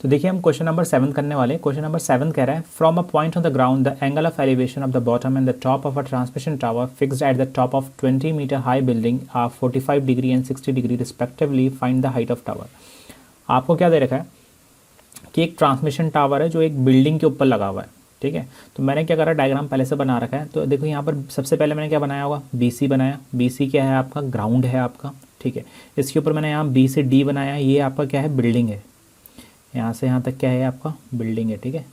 तो देखिए हम क्वेश्चन नंबर 7 करने वाले। क्वेश्चन नंबर 7 कह रहा है from a point on the ground the angle of elevation of the bottom and the top of a transmission tower fixed at the top of 20 metre high building are 45 degree and 60 degree respectively find the height of tower. आपको क्या दे रखा है कि एक transmission tower है जो एक building के ऊपर लगा हुआ है, ठीक है। तो मैंने क्या करा, डायग्राम पहले से बना रखा है। तो देखो यहाँ पर सबसे पहले मैंने क्या बनाया होगा, BC बनाया। BC क्या है आपका, ग्राउंड है आपका, ठीक है। इसके ऊपर मैंने यहाँ B से D बनाया, ये आपका क्या है, बिल्डिंग है। यहाँ से यहाँ तक क्या है आपका, बिल्डिंग है, ठीक है।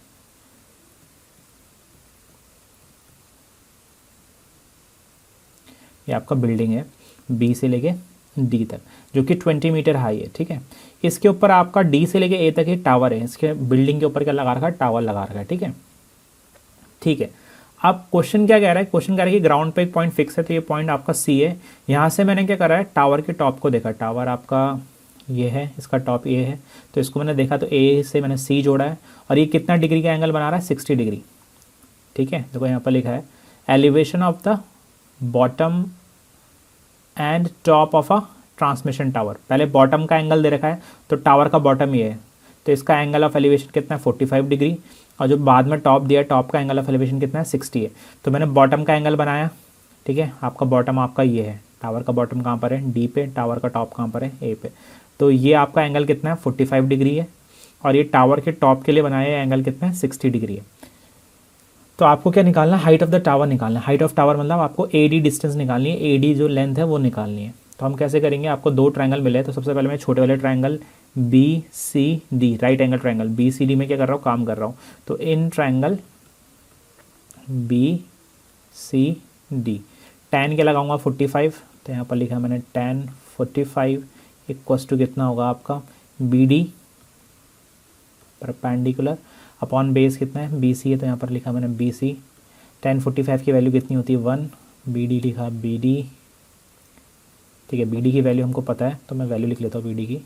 ये आपका बिल्डिंग है B से लेके D तक, जो कि 20 मीटर हाई है, ठीक है। इसके ऊपर आपका D से लेके A तक ये टावर है। इसके बिल्डिंग के ऊपर क्या लगा रखा है, टावर लगा रखा है, ठीक है। ठीक है, अब क्वेश्चन क्या कह रहा है, क्वेश्चन कह रहा है कि ग्राउंड पे एक पॉइंट फिक्स है, तो ये पॉइंट आपका C है। यहाँ से मैंने क्या करा है, टावर के टॉप को देखा। टावर आपका ये है, इसका टॉप ये है, तो इसको मैंने देखा तो A से मैंने C जोड़ा है। और ये कितना डिग्री का एंगल बना रहा है, 60 डिग्री, ठीक है। देखो यहाँ पर लिखा है elevation of the bottom and top of a transmission tower. पहले बॉटम का एंगल दे रखा है, तो टावर का बॉटम ये है, तो इसका एंगल ऑफ एलिवेशन कितना है, 45 डिग्री। और जो बाद में टॉप दिया है, टॉप का एंगल ऑफ एलिवेशन कितना है, 60 है। तो मैंने बॉटम का एंगल बनाया, ठीक है। आपका बॉटम आपका ये है, टावर का बॉटम कहाँ पर है, D पे, टावर का टॉप कहाँ पर है, A पे। तो ये आपका एंगल कितना है, 45 डिग्री है। और ये टावर के टॉप के लिए बनाया एंगल कितना है, 60 डिग्री है। तो आपको क्या निकालना है, हाइट ऑफ द टावर निकालना है। हाइट ऑफ टावर मतलब आपको AD डिस्टेंस निकालनी है, AD जो लेंथ है वो निकालनी है। तो हम कैसे करेंगे, आपको दो ट्रायंगल मिले हैं। तो सबसे पहले मैं छोटे वाले triangle BCD, right angle triangle BCD में क्या कर रहा हूँ, काम कर रहा हूँ। तो इन ट्रायंगल BCD tan क्या लगाऊंगा, 45। तो यहाँ पर लिखा मैंने tan 45 इक्वल्स टू कितना होगा आपका, BD परपेंडिकुलर अपॉन बेस कितना है, BC है, तो यहाँ पर लिखा मैंने BC। tan 45 की वैल्यू कितनी होती है, 1। BD लिखा BD, ठीक है। BD की वैल्यू हमको पता है, तो मैं वैल्यू लिख लेता हूँ BD की।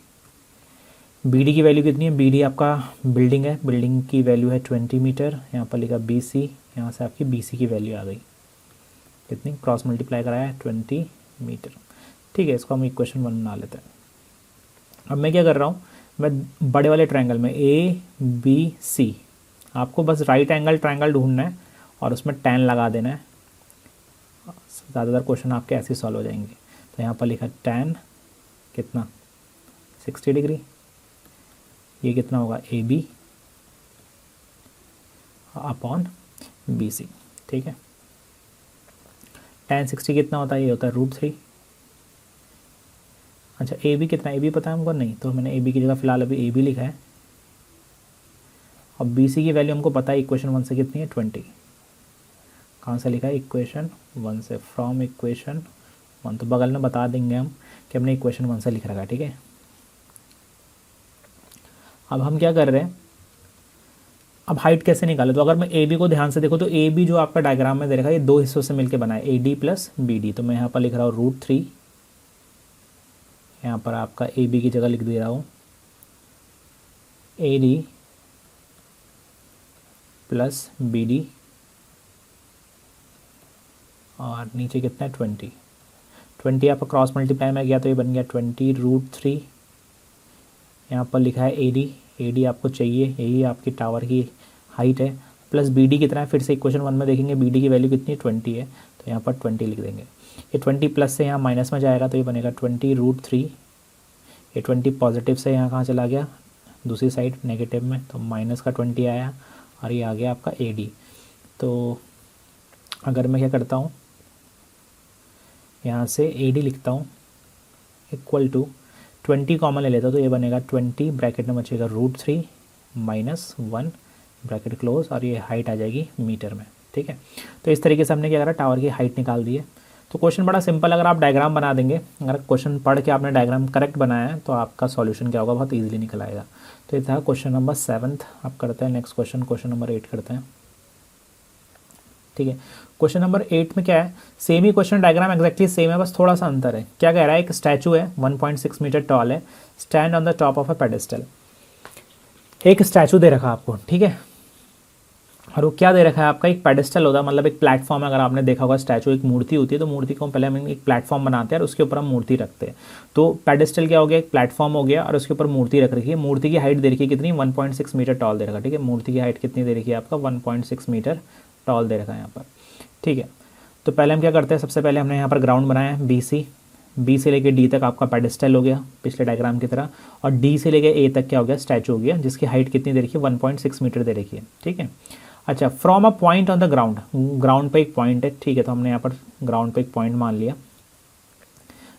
BD की वैल्यू कितनी है, BD आपका बिल्डिंग है, बिल्डिंग की वैल्यू है 20 मीटर। यहाँ पर लिखा BC, यहाँ से आपकी BC की वैल्यू आ गई कितनी, क्रॉस मल्टीप्लाई कराया है 20 मीटर, ठीक है। इसको हम इक्वेशन 1 बना लेते हैं। अब मैं क्या कर रहा हूँ, मैं बड़े वाले ट्रायंगल में ABC, आपको बस राइट एंगल ट्रायंगल ढूंढना है और उसमें tan लगा देना है। ज़्यादातर क्वेश्चन आपके ऐसे सॉल्व हो जाएंगे। तो यहाँ पर लिखा tan कितना, 60 डिग्री। ये कितना होगा, AB अपॉन BC, ठीक है। tan 60 कितना होता है, ये होता है √3। अच्छा AB कितना, AB पता है हमको, नहीं, तो मैंने AB की जगह फिलहाल अभी AB लिखा है। और BC की वैल्यू हमको पता है इक्वेशन 1 से कितनी है, 20। कहाँ से लिखा है, इक्वेशन 1 से, फ्रॉम इक्वेशन 1। तो बगल में बता देंगे हम कि हमने इक्वेशन 1 से लिख रखा है, ठीक है। अब हम क्या कर रहे हैं, अब हाइट कैसे निकाले। तो अगर मैं AB को ध्यान से देखो, तो AB जो आपका डायग्राम में दे रखा है, ये दो हिस्सों से मिलकर बना है, AD प्लस BD। तो मैं यहाँ पर लिख रहा हूँ √3, यहाँ पर आपका AB की जगह लिख दे रहा हूँ AD प्लस BD, और नीचे कितना है, 20 आपका क्रॉस मल्टीप्लाई में गया तो ये बन गया 20 √3। यहाँ पर लिखा है AD आपको चाहिए, यही आपकी टावर की हाइट है, प्लस BD कितना है, फिर से इक्वेशन 1 में देखेंगे BD की वैल्यू कितनी है, 20 है। तो यहाँ पर 20 लिख देंगे। ये 20 प्लस से यहाँ माइनस में जाएगा, तो ये बनेगा 20 √3। ये 20 पॉजिटिव से यहाँ कहाँ चला गया, दूसरी साइड नेगेटिव में, तो माइनस का 20 आया, और ये आ गया आपका AD। तो अगर मैं क्या करता हूँ, यहाँ से AD लिखता हूँ इक्वल टू 20 कॉमन ले लेता हूँ, तो ये बनेगा 20 ब्रैकेट में बचेगा √3 माइनस 1 ब्रैकेट क्लोज, और ये हाइट आ जाएगी मीटर में, ठीक है। तो इस तरीके से हमने क्या करा, टावर की हाइट निकाल दी है। तो क्वेश्चन बड़ा सिंपल, अगर आप डायग्राम बना देंगे, अगर क्वेश्चन पढ़ के आपने डायग्राम करेक्ट बनाया है, तो आपका सॉल्यूशन क्या होगा, बहुत ईजिली निकल आएगा। तो ये था क्वेश्चन नंबर 7। आप करते हैं नेक्स्ट क्वेश्चन, क्वेश्चन नंबर 8 करते हैं, ठीक है। क्वेश्चन नंबर 8 में क्या है, सेम ही क्वेश्चन, डायग्राम एक्जैक्टली सेम है, बस थोड़ा सा अंतर है। क्या कह रहा है, एक स्टैचू है 1.6 मीटर टॉल है, stand on the top of a pedestal. एक स्टैचू दे रखा आपको, ठीक है। और वो क्या दे रखा है आपका, एक पेडिस्टल होता है, मतलब एक प्लेटफॉर्म है। अगर आपने देखा होगा स्टैचू एक मूर्ति होती है, तो मूर्ति को पहले हम एक प्लेटफॉर्म बनाते हैं और उसके ऊपर हम मूर्ति रखते हैं। तो पेडिस्टल क्या हो गया, एक प्लेटफॉर्म हो गया और उसके ऊपर मूर्ति रख रखी है। मूर्ति की हाइट दे रखी है कितनी, 1.6 मीटर टॉल दे रखा है। ठीक है, मूर्ति की हाइट कितनी दे रखी है आपका, 1.6 मीटर टॉल दे रखा है यहाँ पर। ठीक है, तो पहले हम क्या करते हैं, सबसे पहले हमने यहाँ पर ग्राउंड बनाया है बी से लेके डी तक आपका पेडिस्टल हो गया पिछले डायग्राम की तरह, और डी से लेके ए तक क्या हो गया, स्टैचू हो गया, जिसकी हाइट कितनी दे रखी है, 1.6 मीटर दे रखी है। ठीक है, अच्छा, from a point on the ground, ground पे एक पॉइंट है। ठीक है, तो हमने यहाँ पर ग्राउंड पे एक पॉइंट मान लिया।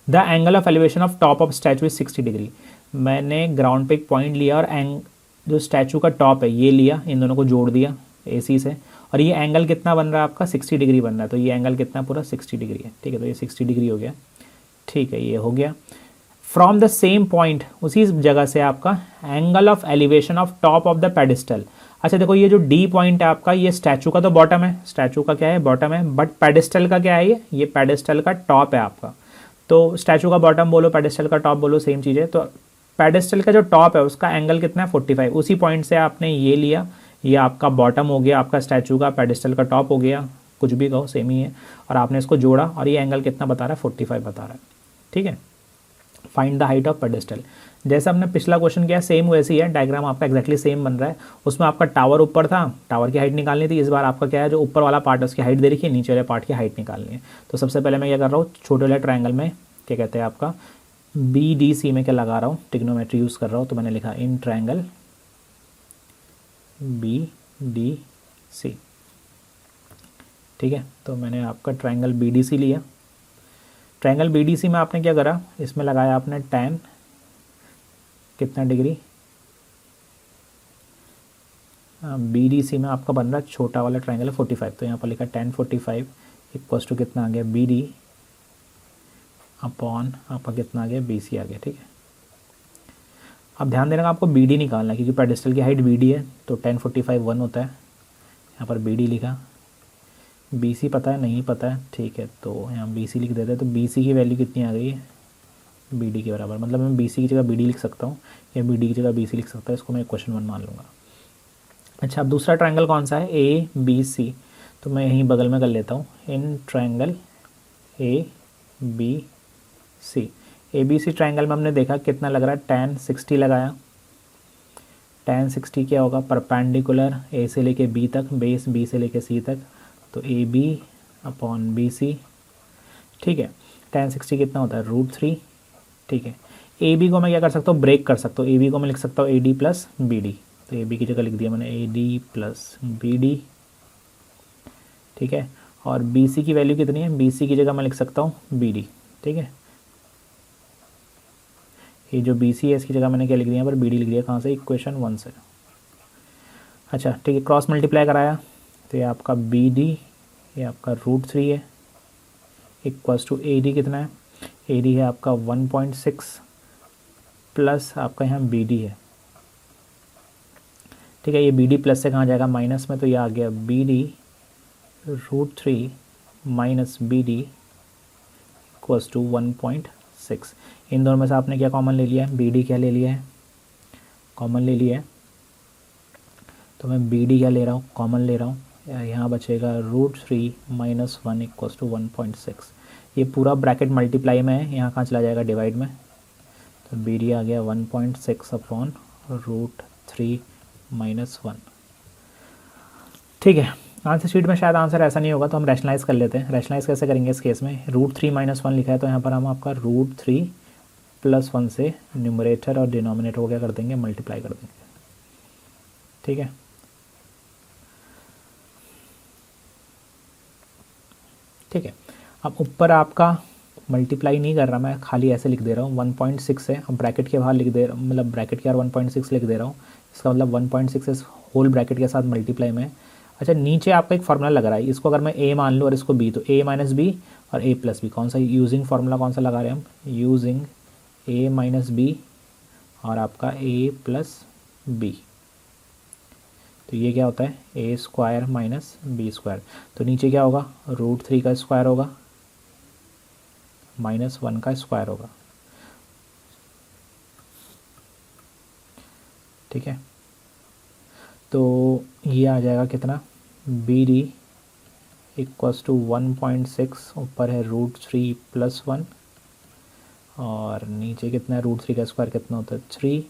The angle of elevation of top of statute is 60 degree. मैंने ग्राउंड पे एक पॉइंट लिया और जो स्टैचू का टॉप है ये लिया, इन दोनों को जोड़ दिया AC से, और ये एंगल कितना बन रहा है आपका, 60 डिग्री बन रहा है। तो ये एंगल कितना, पूरा 60 डिग्री है। ठीक है, तो ये 60 डिग्री हो गया। ठीक है, ये हो गया। फ्रॉम द सेम पॉइंट, उसी जगह से आपका angle of elevation of top of the pedestal. अच्छा देखो, ये जो डी पॉइंट है आपका, ये स्टैचू का तो बॉटम है, स्टैचू का क्या है, बॉटम है, बट पेडिस्टल का क्या है, ये पेडिस्टल का टॉप है आपका। तो स्टैचू का बॉटम बोलो, पेडिस्टल का टॉप बोलो, सेम चीज़ है। तो पेडिस्टल का जो टॉप है उसका एंगल कितना है, 45। उसी पॉइंट से आपने ये लिया, ये आपका बॉटम हो गया आपका स्टैचू का, पेडिस्टल का टॉप हो गया, कुछ भी कहो सेम ही है, और आपने इसको जोड़ा और ये एंगल कितना बता रहा है, 45 बता रहा है। ठीक है, find the height of pedestal. जैसे हमने पिछला क्वेश्चन किया सेम वैसे ही है, डायग्राम आपका एक्जैक्टली सेम बन रहा है। उसमें आपका टावर ऊपर था, टावर की हाइट निकालनी थी। इस बार आपका क्या है, जो ऊपर वाला पार्ट है उसकी हाइट दे रखी है, नीचे वाले पार्ट की हाइट निकालनी है। तो सबसे पहले मैं क्या कर रहा हूँ, छोटे वाले ट्रायंगल में क्या कहते हैं आपका BDC में क्या लगा रहा हूँ, ट्रिग्नोमेट्री यूज़ कर रहा हूँ। तो मैंने लिखा इन ट्रायंगल BDC। ठीक है, तो मैंने आपका ट्रायंगल BDC लिया। ट्रायंगल BDC में आपने क्या करा, इसमें लगाया आपने tan कितना डिग्री, BDC में आपका बन रहा है छोटा वाला ट्रायंगल है 45। तो यहाँ पर लिखा tan 45 इक्वल्स टू कितना आ गया, BD अपॉन आपका कितना आ गया, BC आ गया। ठीक है, अब ध्यान देना आपको BD निकालना है, क्योंकि पेडिस्टल की हाइट BD है, तो tan 45 1 होता है। यहाँ पर BD लिखा, BC पता है नहीं पता है, ठीक है, तो यहाँ BC लिख देते हैं। तो BC की वैल्यू कितनी आ गई है, BD के बराबर। मतलब मैं BC की जगह BD लिख सकता हूँ या BD की जगह BC लिख सकता हूँ, इसको मैं क्वेश्चन 1 मान लूँगा। अच्छा, अब दूसरा ट्रायंगल कौन सा है, ABC। तो मैं यहीं बगल में कर लेता हूँ, in triangle ABC। ABC triangle में हमने देखा कितना लग रहा है, tan 60 लगाया। tan 60 क्या होगा, परपेंडिकुलर A से लेके B तक, बेस B से लेके C तक, तो AB अपॉन BC। ठीक है, tan 60 कितना होता है, √3। ठीक है, AB को मैं क्या कर सकता हूँ, ब्रेक कर सकता हूँ। AB को मैं लिख सकता हूँ AD प्लस BD। तो AB की जगह लिख दिया मैंने AD प्लस BD। ठीक है, और BC की वैल्यू कितनी है, BC की जगह मैं लिख सकता हूँ BD। ठीक है, ये जो BC है इसकी जगह मैंने क्या लिख दिया, यहाँ पर BD लिख दिया। कहाँ से, इक्वेशन 1 से। अच्छा ठीक है, क्रॉस मल्टीप्लाई कराया, तो ये आपका BD, ये आपका √3 है, इक्वल्स टू AD कितना है, AD है आपका 1.6 प्लस आपका यहाँ BD है। ठीक है, ये BD प्लस से कहाँ जाएगा, माइनस में, तो ये आ गया BD √3 minus BD equals to 1.6। इन दोनों में से आपने क्या कॉमन ले लिया है, BD क्या ले लिया है, कॉमन ले लिया है। तो मैं BD क्या ले रहा हूँ, कॉमन ले रहा हूँ। यहाँ बचेगा √3 माइनस 1 इक्वल्स टू 1.6। ये पूरा ब्रैकेट मल्टीप्लाई में है, यहाँ कहाँ चला जाएगा, डिवाइड में। तो BD आ गया 1.6 अपॉन √3 माइनस 1। ठीक है, आंसर शीट में शायद आंसर ऐसा नहीं होगा, तो हम रैशनलाइज कर लेते हैं। रैशनलाइज कैसे करेंगे इस केस में, √3 माइनस 1 लिखा है, तो यहाँ पर हम आपका √3 प्लस 1 से न्यूमरेटर और डिनोमिनेटर को क्या कर देंगे, मल्टीप्लाई कर देंगे। ठीक है, ठीक है, अब ऊपर आपका मल्टीप्लाई नहीं कर रहा मैं, खाली ऐसे लिख दे रहा हूँ 1.6 है। अब ब्रैकेट के बाहर लिख दे रहा हूँ, मतलब ब्रैकेट के बाहर 1.6 लिख दे रहा हूँ। इसका मतलब 1.6 इस होल ब्रैकेट के साथ मल्टीप्लाई में। अच्छा, नीचे आपका एक फार्मूला लग रहा है, इसको अगर मैं A मान लूँ और इसको B, तो A माइनस B और A प्लस B। कौन सा यूजिंग फार्मूला कौन सा लगा रहे हैं हम, यूजिंग A माइनस B और आपका A प्लस B। तो ये क्या होता है, A square minus B square. तो नीचे क्या होगा, √3 का स्क्वायर होगा माइनस 1 का स्क्वायर होगा। ठीक है, तो ये आ जाएगा कितना, बी डी इक्वल्स टू 1.6, ऊपर है √3+1 और नीचे कितना है, √3 का स्क्वायर कितना होता है 3,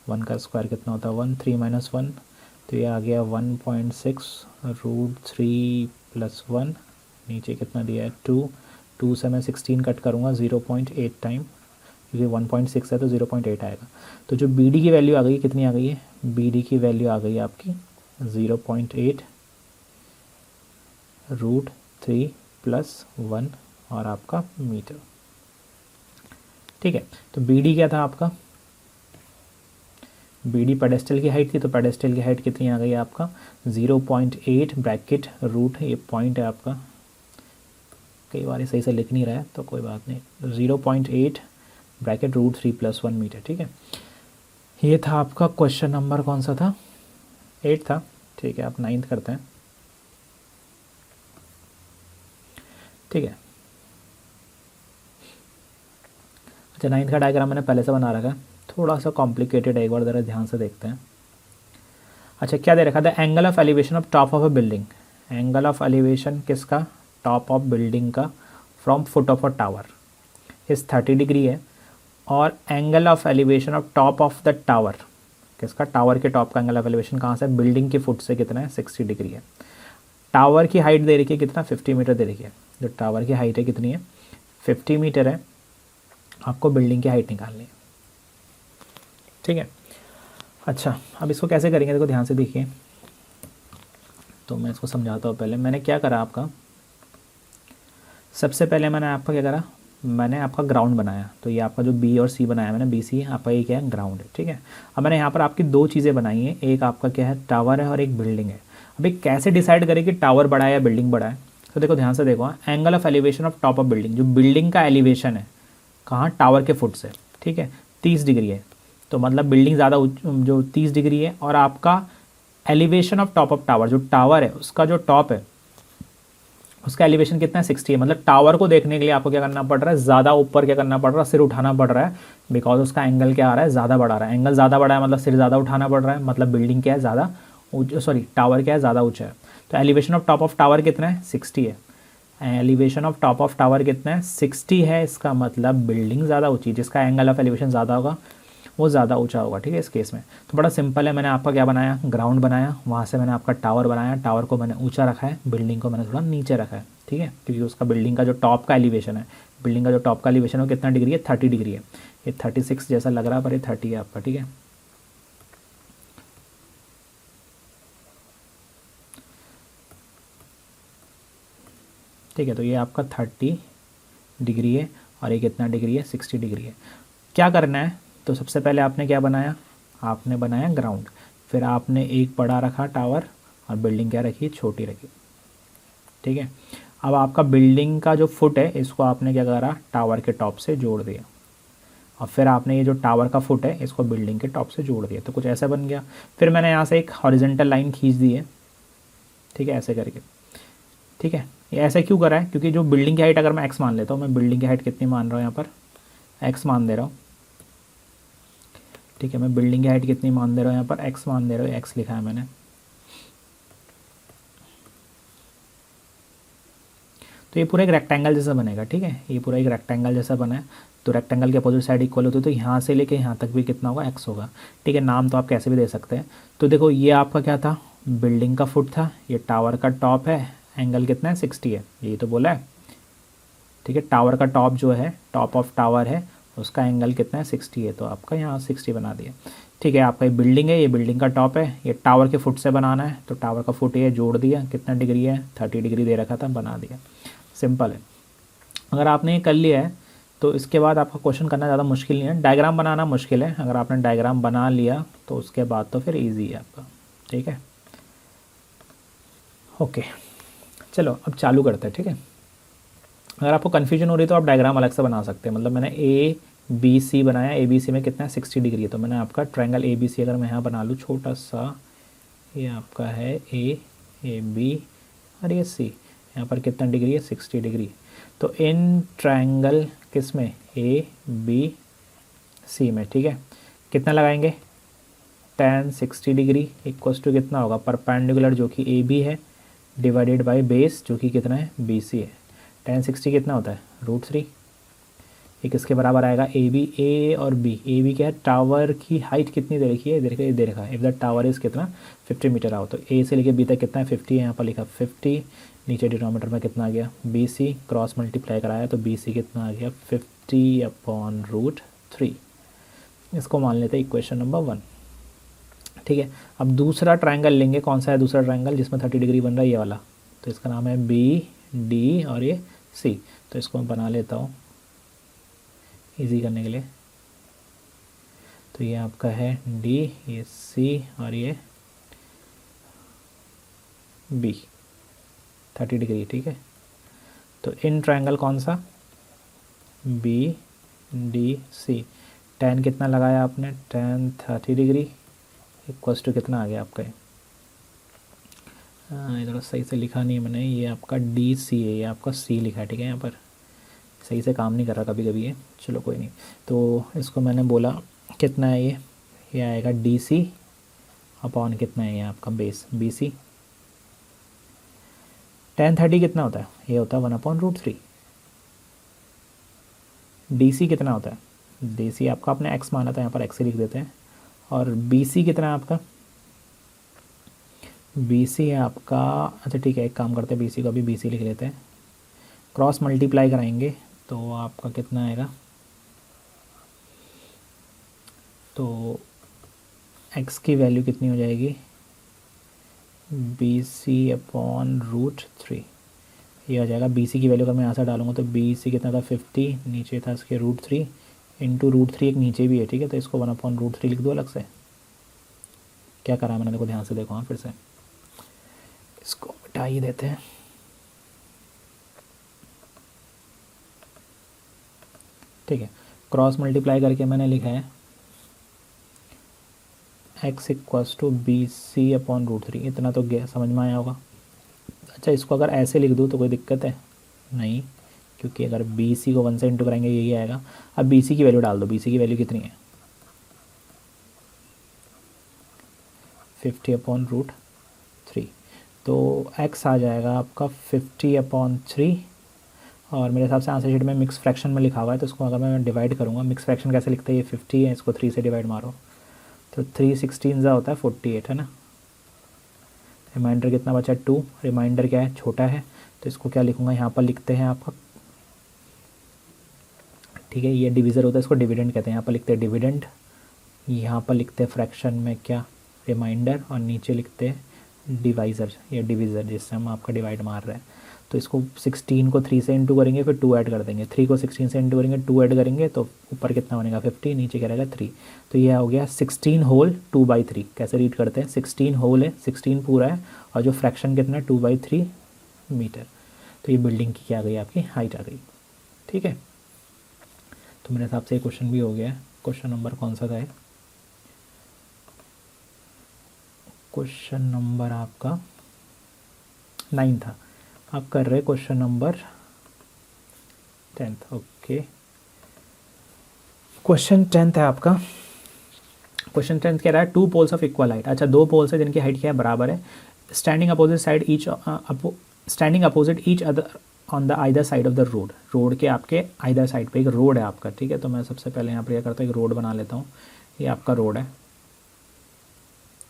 1 का स्क्वायर कितना होता है 1, 3 - 1, तो ये आ गया 1.6 √3+1, नीचे कितना दिया है 2, 2 से मैं 16 कट करूँगा 0.8 टाइम, क्योंकि 1.6 है तो 0.8 आएगा। तो जो बी डी की वैल्यू आ गई कितनी आ गई है, बी डी की वैल्यू आ गई आपकी 0.8 √3+1 और आपका मीटर। ठीक है, तो बी डी क्या था आपका, बी डी पेडेस्टल की हाइट थी, तो पेडेस्टल की हाइट कितनी आ गई आपका 0.8 ब्रैकेट रूट, ये पॉइंट है आपका, कई बार सही से लिख नहीं रहा है तो कोई बात नहीं, 0.8 ब्रैकेट √3+1 मीटर। ठीक है, ये था आपका क्वेश्चन नंबर कौन सा था, 8 था। ठीक है, आप 9th करते हैं। ठीक है, अच्छा 9th का डायग्राम मैंने पहले से बना रखा है, थोड़ा सा कॉम्प्लिकेटेड है, एक बार ज़रा ध्यान से देखते हैं। अच्छा क्या दे रखा था, angle of elevation of top of a building, angle of elevation किसका, टॉप ऑफ बिल्डिंग का from foot of a tower इस 30 डिग्री है, और angle of elevation of top of the tower किसका, टावर के टॉप का एंगल ऑफ एलिवेशन कहाँ से, बिल्डिंग की फुट से कितना है 60 डिग्री है। टावर की हाइट दे रखी है कितना 50 मीटर दे रखी है, जो टावर की हाइट है कितनी है 50 मीटर है, आपको बिल्डिंग की हाइट निकालनी है। ठीक है, अच्छा अब इसको कैसे करेंगे, देखो ध्यान से देखिए, तो मैं इसको समझाता हूँ। पहले मैंने क्या करा आपका, सबसे पहले मैंने आपका क्या करा, मैंने आपका ग्राउंड बनाया, तो ये आपका जो बी और सी बनाया मैंने, बी सी आपका ये क्या है ग्राउंड है। ठीक है, अब मैंने यहाँ पर आपकी दो चीज़ें बनाई हैं, एक आपका क्या है टावर है और एक बिल्डिंग है। अभी कैसे डिसाइड करें कि टावर बड़ा है या बिल्डिंग बड़ा है, तो देखो ध्यान से देखो, angle of elevation of top of building, जो बिल्डिंग का एलिवेशन है कहाँ, टावर के फुट से, ठीक है 30 डिग्री है, तो मतलब बिल्डिंग ज़्यादा जो 30 डिग्री है, और आपका elevation of top of tower, जो टावर है उसका जो टॉप है उसका एलिवेशन कितना है 60 है, मतलब टावर को देखने के लिए आपको क्या करना पड़ रहा है, ज़्यादा ऊपर क्या करना पड़ रहा है, सिर उठाना पड़ रहा है, बिकॉज उसका एंगल क्या आ रहा है, ज़्यादा बढ़ा रहा है, एंगल ज़्यादा बढ़ा है मतलब सिर ज़्यादा उठाना पड़ रहा है, मतलब बिल्डिंग क्या है ज़्यादा सॉरी टावर क्या है ज़्यादा ऊँचा है। तो elevation of top of tower कितना है 60 है, elevation of top of tower कितना है 60 है, इसका मतलब बिल्डिंग ज़्यादा ऊँची, जिसका एंगल ऑफ एलिवेशन ज़्यादा होगा वो ज़्यादा ऊंचा होगा। ठीक है, इस केस में तो बड़ा सिंपल है, मैंने आपका क्या बनाया ग्राउंड बनाया, वहाँ से मैंने आपका टावर बनाया, टावर को मैंने ऊंचा रखा है, बिल्डिंग को मैंने थोड़ा नीचे रखा है। ठीक है, क्योंकि उसका बिल्डिंग का जो टॉप का एलिवेशन है, बिल्डिंग का जो टॉप का एलिवेशन है वो कितना डिग्री है 30 डिग्री है, ये 36 जैसा लग रहा है पर ये 30 है आपका। ठीक है, ठीक है, तो ये आपका 30 डिग्री है और ये कितना डिग्री है 60 डिग्री है। क्या करना है, तो सबसे पहले आपने क्या बनाया, आपने बनाया ग्राउंड, फिर आपने एक बड़ा रखा टावर और बिल्डिंग क्या रखी छोटी रखी। ठीक है, अब आपका बिल्डिंग का जो फुट है इसको आपने क्या करा टावर के टॉप से जोड़ दिया, और फिर आपने ये जो टावर का फुट है इसको बिल्डिंग के टॉप से जोड़ दिया, तो कुछ ऐसा बन गया। फिर मैंने यहाँ से एक हॉरिजेंटल लाइन खींच दी है, ठीक है ऐसे करके। ठीक है, ये ऐसे क्यों करा है, क्योंकि जो बिल्डिंग की हाइट अगर मैं एक्स मान लेता हूँ, मैं बिल्डिंग की हाइट कितनी मान रहा हूँ यहाँ पर एक्स मान दे रहा हूँ। ठीक है, मैं बिल्डिंग की हाइट कितनी मान दे रहा हूँ यहाँ पर एक्स मान दे रहा हूँ, एक्स लिखा है मैंने। तो ये पूरा एक रेक्टेंगल जैसा बनेगा। ठीक है, ये पूरा एक रेक्टेंगल जैसा बना है, तो रेक्टेंगल के अपोजिट साइड इक्वल होती है, तो यहाँ से लेके यहाँ तक भी कितना होगा एक्स होगा। ठीक है, नाम तो आप कैसे भी दे सकते हैं। तो देखो ये आपका क्या था, बिल्डिंग का फुट था, ये टावर का टॉप है, एंगल कितना है 60 है, यही तो बोला है। ठीक है, टावर का टॉप जो है टॉप ऑफ टावर है उसका एंगल कितना है 60 है, तो आपका यहाँ 60 बना दिया। ठीक है, आपका ये बिल्डिंग है, ये बिल्डिंग का टॉप है, ये टावर के फुट से बनाना है, तो टावर का फुट ये जोड़ दिया, कितना डिग्री है 30 डिग्री दे रखा था, बना दिया। सिंपल है, अगर आपने ये कर लिया है तो इसके बाद आपका क्वेश्चन करना ज़्यादा मुश्किल नहीं है, डायग्राम बनाना मुश्किल है, अगर आपने डायग्राम बना लिया तो उसके बाद तो फिर ईजी है आपका। ठीक है, ओके चलो अब चालू करते हैं। ठीक है, अगर आपको कन्फ्यूजन हो रही है तो आप डायग्राम अलग से बना सकते हैं, मतलब मैंने ए बी सी बनाया, ए बी सी में कितना है 60 डिग्री है, तो मैंने आपका ट्रायंगल ए बी सी अगर मैं यहाँ बना लूँ छोटा सा, ये आपका है ए बी और ये सी, यहाँ पर कितना डिग्री है 60 डिग्री। तो इन ट्रायंगल किस में ए बी सी में, ठीक है कितना लगाएंगे tan 60 डिग्री इक्वल्स टू कितना होगा परपेंडिकुलर जो कि ए बी है डिवाइडेड बाय बेस जो कि कितना है BC है। tan 60 कितना होता है √3। एक इसके बराबर आएगा ए और बी। ए बी क्या है, टावर की हाइट कितनी दे रखी है, दे रखा है इफ़ द टावर इज़ कितना 50 मीटर आओ, तो ए से लेके बी तक कितना है 50 है, यहाँ पर लिखा 50। नीचे डिनोमीटर में कितना आ गया BC, क्रॉस मल्टीप्लाई कराया तो BC कितना आ गया 50/√3। इसको मान लेते हैं इक्वेशन नंबर 1। ठीक है, अब दूसरा ट्रायंगल लेंगे। कौन सा है दूसरा ट्रायंगल जिसमें 30 डिग्री बन रहा है, ये वाला। तो इसका नाम है BD और ये C। तो इसको मैं बना लेता हूँ इजी करने के लिए। तो ये आपका है D, ये C और ये B 30 डिग्री। ठीक है, तो इन ट्रायंगल कौन सा BDC। tan कितना लगाया आपने, tan 30 डिग्री इक्वल्स टू कितना आ गया आपका, इधर सही से लिखा नहीं है मैंने, ये आपका DC है, ये आपका C लिखा है। ठीक है, यहाँ पर सही से काम नहीं कर रहा कभी कभी ये, चलो कोई नहीं। तो इसको मैंने बोला कितना है ये आएगा DC अपॉन कितना है ये आपका बेस BC। tan 30 कितना होता है, ये होता है 1/√3। DC कितना होता है, DC आपका आपने x माना था, यहाँ पर x ही लिख देते हैं। और BC कितना है आपका, BC है आपका, अच्छा ठीक है एक काम करते हैं BC को अभी BC लिख लेते हैं। क्रॉस मल्टीप्लाई कराएंगे तो आपका कितना आएगा, तो x की वैल्यू कितनी हो जाएगी BC/√3। ये हो जाएगा BC की वैल्यू अगर मैं यहाँ से डालूंगा तो BC कितना था 50, नीचे था इसके √3 इंटू √3 एक नीचे भी है। ठीक है, तो इसको 1/√3 लिख दो अलग से। क्या करा मैंने, देखो ध्यान से देखो, हाँ फिर से इसको मिटा ही देते हैं। ठीक है, क्रॉस मल्टीप्लाई करके मैंने लिखा है x इक्वल्स टू BC/√3। इतना तो समझ में आया होगा। अच्छा, इसको अगर ऐसे लिख दूँ तो कोई दिक्कत है नहीं, क्योंकि अगर BC को 1 से इंटू करेंगे यही आएगा। अब BC की वैल्यू डाल दो, BC की वैल्यू कितनी है 50/√3। तो x आ जाएगा आपका 50/3। और मेरे हिसाब से आंसर शीट में मिक्स फ्रैक्शन में लिखा हुआ है, तो इसको अगर मैं डिवाइड करूँगा, मिक्स फ्रैक्शन कैसे लिखते हैं, ये 50 है, इसको 3 से डिवाइड मारो तो 3 16 होता है 48 है ना। रिमाइंडर कितना बचा 2, रिमाइंडर क्या है छोटा है, तो इसको क्या लिखूँगा यहाँ पर लिखते हैं आपका, ठीक है ये डिविज़र होता है, इसको डिविडेंड कहते हैं। यहाँ पर लिखते हैं डिविडेंड, यहाँ पर लिखते हैं फ्रैक्शन में क्या रिमाइंडर, और नीचे लिखते हैं डिवाइज़र या डिविज़र जिससे हम आपका डिवाइड मार रहे हैं। तो इसको 16 को 3 से इंटू करेंगे, फिर 2 ऐड कर देंगे, 3 को 16 से इंटू करेंगे, 2 ऐड करेंगे तो ऊपर कितना बनेगा 50, नीचे क्या रहेगा 3। तो ये हो गया 16 होल 2/3। कैसे रीड करते हैं, 16 होल है, 16 पूरा है, और जो फ्रैक्शन कितना है 2/3 मीटर। तो ये बिल्डिंग की क्या आ गई आपकी हाइट आ गई। ठीक है, तो मेरे हिसाब से ये क्वेश्चन भी हो गया है। क्वेश्चन नंबर कौन सा था ये, क्वेश्चन नंबर आपका 9 था। आप कर रहे क्वेश्चन नंबर 10। ओके, क्वेश्चन 10 है आपका। क्वेश्चन 10 कह रहा है 2 पोल्स ऑफ इक्वल हाइट। अच्छा, 2 पोल्स है जिनकी हाइट क्या है बराबर है, standing opposite side standing opposite each other on the either side of the road. Road के आपके आइदर साइड पे एक रोड है आपका। ठीक है, तो मैं सबसे पहले यहाँ पर क्या करता हूँ, एक रोड बना लेता हूँ। ये आपका रोड है,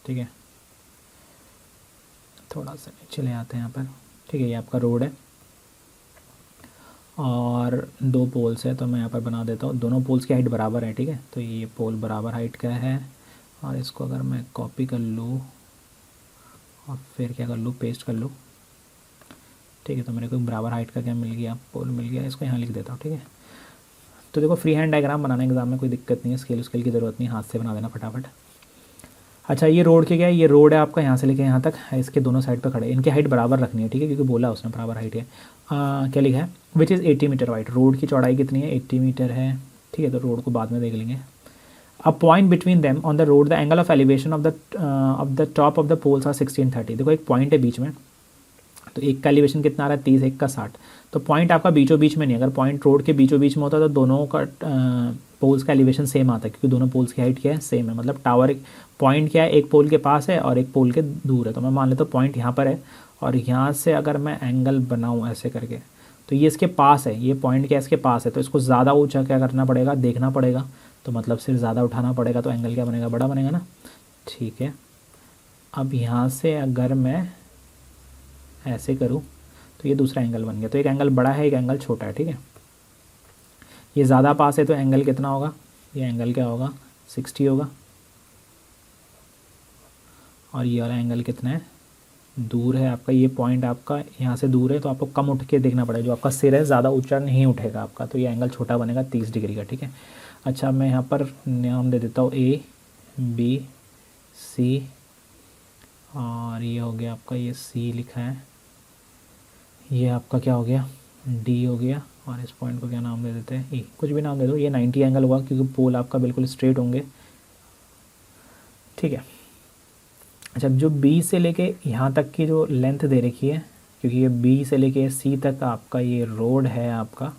ठीक है, थोड़ा सा नीचे ले आते हैं यहाँ पर। ठीक है, ये आपका रोड है और 2 पोल्स है, तो मैं यहाँ पर बना देता हूँ। दोनों पोल्स की हाइट बराबर है। ठीक है, तो ये पोल बराबर हाइट का है, और इसको अगर मैं कॉपी कर लूँ और फिर क्या कर लूँ, पेस्ट कर लूँ। ठीक है, तो मेरे को बराबर हाइट का क्या मिल गया, पोल मिल गया। इसको यहाँ लिख देता हूँ। ठीक है, तो देखो फ्री हैंड डायग्राम बनाने एग्जाम में कोई दिक्कत नहीं है, स्केल की ज़रूरत नहीं, हाथ से बना देना फटाफट। अच्छा, ये रोड के क्या है, ये रोड है आपका यहाँ से लेके यहाँ तक है, इसके दोनों साइड पे खड़े, इनकी हाइट बराबर रखनी है। ठीक है, क्योंकि बोला उसने बराबर हाइट है। क्या लिखा है, which is 80 metre wide. Road की चौड़ाई कितनी है 80 मीटर है। ठीक है, तो रोड को बाद में देख लेंगे। A point between them on the road, the angle of elevation of the top of the poles are 1630। देखो एक पॉइंट है बीच में, तो एक का एलिवेशन कितना आ रहा है 30, एक का 60। तो पॉइंट आपका बीचों बीच में नहीं, अगर पॉइंट रोड के बीचों बीच में होता तो दोनों का पोल्स का एलिवेशन सेम आता है, क्योंकि दोनों पोल्स की हाइट क्या है सेम है। मतलब टावर पॉइंट क्या है, एक पोल के पास है और एक पोल के दूर है। तो मैं मान लेता हूँ पॉइंट यहाँ पर है और यहाँ से अगर मैं एंगल बनाऊँ ऐसे करके, तो ये इसके पास है, ये पॉइंट क्या है इसके पास है, तो इसको ज़्यादा ऊंचा क्या करना पड़ेगा, देखना पड़ेगा। तो मतलब सिर्फ ज़्यादा उठाना पड़ेगा, तो एंगल क्या बनेगा, बड़ा बनेगा ना। ठीक है, अब यहाँ से अगर मैं ऐसे करूँ तो ये दूसरा एंगल बन गया। तो एक एंगल बड़ा है, एक एंगल छोटा है। ठीक है, ये ज़्यादा पास है तो एंगल कितना होगा, ये एंगल क्या होगा 60 होगा। और ये वाला एंगल कितना है, दूर है आपका, ये पॉइंट आपका यहाँ से दूर है, तो आपको कम उठ के देखना पड़ेगा। जो आपका सिर है ज़्यादा ऊंचा नहीं उठेगा आपका, तो ये एंगल छोटा बनेगा 30 डिग्री का। ठीक है, अच्छा मैं यहाँ पर नाम दे देता हूँ A B C, और ये हो गया आपका, ये C लिखा है, ये आपका क्या हो गया D हो गया, और इस पॉइंट को क्या नाम दे देते हैं E, कुछ भी नाम दे दो। ये 90 एंगल होगा क्योंकि पोल आपका बिल्कुल स्ट्रेट होंगे। ठीक है, अच्छा जो B से लेके यहाँ तक की जो लेंथ दे रखी है, क्योंकि ये B से लेके C तक आपका ये रोड है आपका,